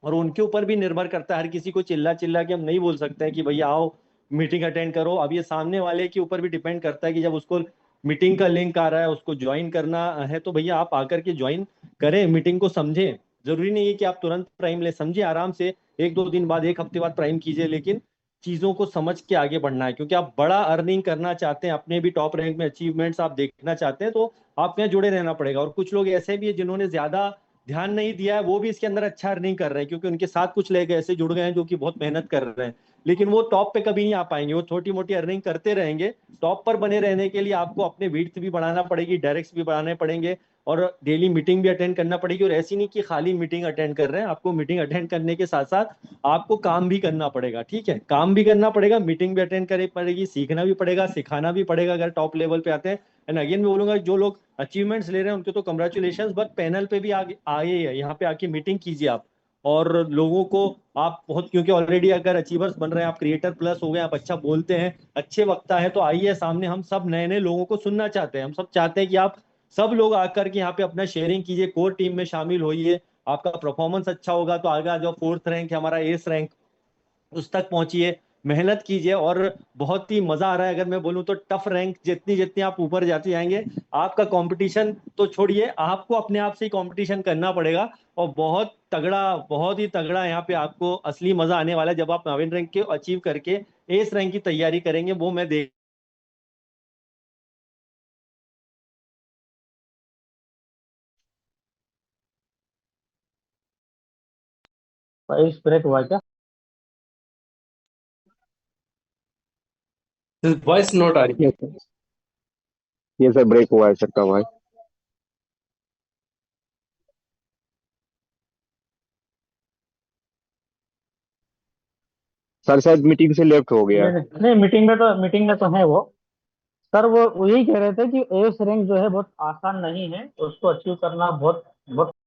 और उनके ऊपर भी निर्भर करता है, हर किसी को चिल्ला चिल्ला के हम नहीं बोल सकते हैं कि भैया आओ मीटिंग अटेंड करो। अब ये सामने वाले के ऊपर भी डिपेंड करता है कि जब उसको मीटिंग का लिंक आ रहा है, उसको ज्वाइन करना है, तो भैया आप आकर के ज्वाइन करें, मीटिंग को समझें। जरूरी नहीं है कि आप तुरंत प्राइम ले, समझिए आराम से, 1-2 दिन बाद, 1 हफ्ते बाद प्राइम कीजिए, लेकिन चीजों को समझ के आगे बढ़ना है, क्योंकि आप बड़ा अर्निंग करना चाहते हैं, अपने भी टॉप रैंक में अचीवमेंट्स आप देखना चाहते हैं, तो आपको यहाँ जुड़े रहना पड़ेगा। और कुछ लोग ऐसे भी है जिन्होंने ज्यादा ध्यान नहीं दिया है, वो भी इसके अंदर अच्छा अर्निंग कर रहे हैं, क्योंकि उनके साथ कुछ लोग ऐसे जुड़ गए हैं जो कि बहुत मेहनत कर रहे हैं, लेकिन वो टॉप पे कभी नहीं आ पाएंगे, वो छोटी मोटी अर्निंग करते रहेंगे। टॉप पर बने रहने के लिए आपको अपने विड्थ भी बढ़ाना पड़ेगी, डायरेक्ट्स भी बढ़ाने पड़ेंगे, और डेली मीटिंग भी अटेंड करना पड़ेगी। और ऐसी नहीं कि खाली मीटिंग अटेंड कर रहे हैं, आपको मीटिंग अटेंड करने के साथ साथ आपको काम भी करना पड़ेगा, ठीक है, काम भी करना पड़ेगा, मीटिंग भी अटेंड करनी पड़ेगी, सीखना भी पड़ेगा, सिखाना भी पड़ेगा अगर टॉप लेवल पे आते हैं। एंड अगेन मैं बोलूंगा, जो लोग अचीवमेंट्स ले रहे हैं उनके तो कंग्रेचुलेशन, बट पैनल पे भी आगे आए हैं, यहाँ पे आके मीटिंग कीजिए आप, और लोगों को आप बहुत, क्योंकि ऑलरेडी अगर अचीवर्स बन रहे हैं, आप क्रिएटर प्लस हो गए, आप अच्छा बोलते हैं, अच्छे वक्ता है, तो आइए सामने, हम सब नए नए लोगों को सुनना चाहते हैं, हम सब चाहते हैं कि आप सब लोग आकर के यहाँ पे अपना शेयरिंग कीजिए, कोर टीम में शामिल होइए, आपका परफॉर्मेंस अच्छा होगा तो आगे जो 4th रैंक है हमारा, एस रैंक, उस तक पहुंचिए, मेहनत कीजिए। और बहुत ही मजा आ रहा है, अगर मैं बोलूं तो टफ रैंक जितनी जितनी आप ऊपर जाते जाएंगे, आपका कंपटीशन तो छोड़िए, आपको अपने आप से ही कंपटीशन करना पड़ेगा, और बहुत तगड़ा, बहुत ही तगड़ा यहाँ पे आपको असली मजा आने वाला है, जब आप 9 रैंक के अचीव करके एस रैंक की तैयारी करेंगे, वो मैं देख। भाई ब्रेक हुआ क्या? वॉइस नोट आ रही है। ये सर ब्रेक हुआ है सबका भाई। सर शायद मीटिंग से लेफ्ट हो गया। नहीं नहीं, मीटिंग में तो है वो। सर वो यही कह रहे थे कि एस रैंक जो है बहुत आसान नहीं है, उसको अचीव करना बहुत बहुत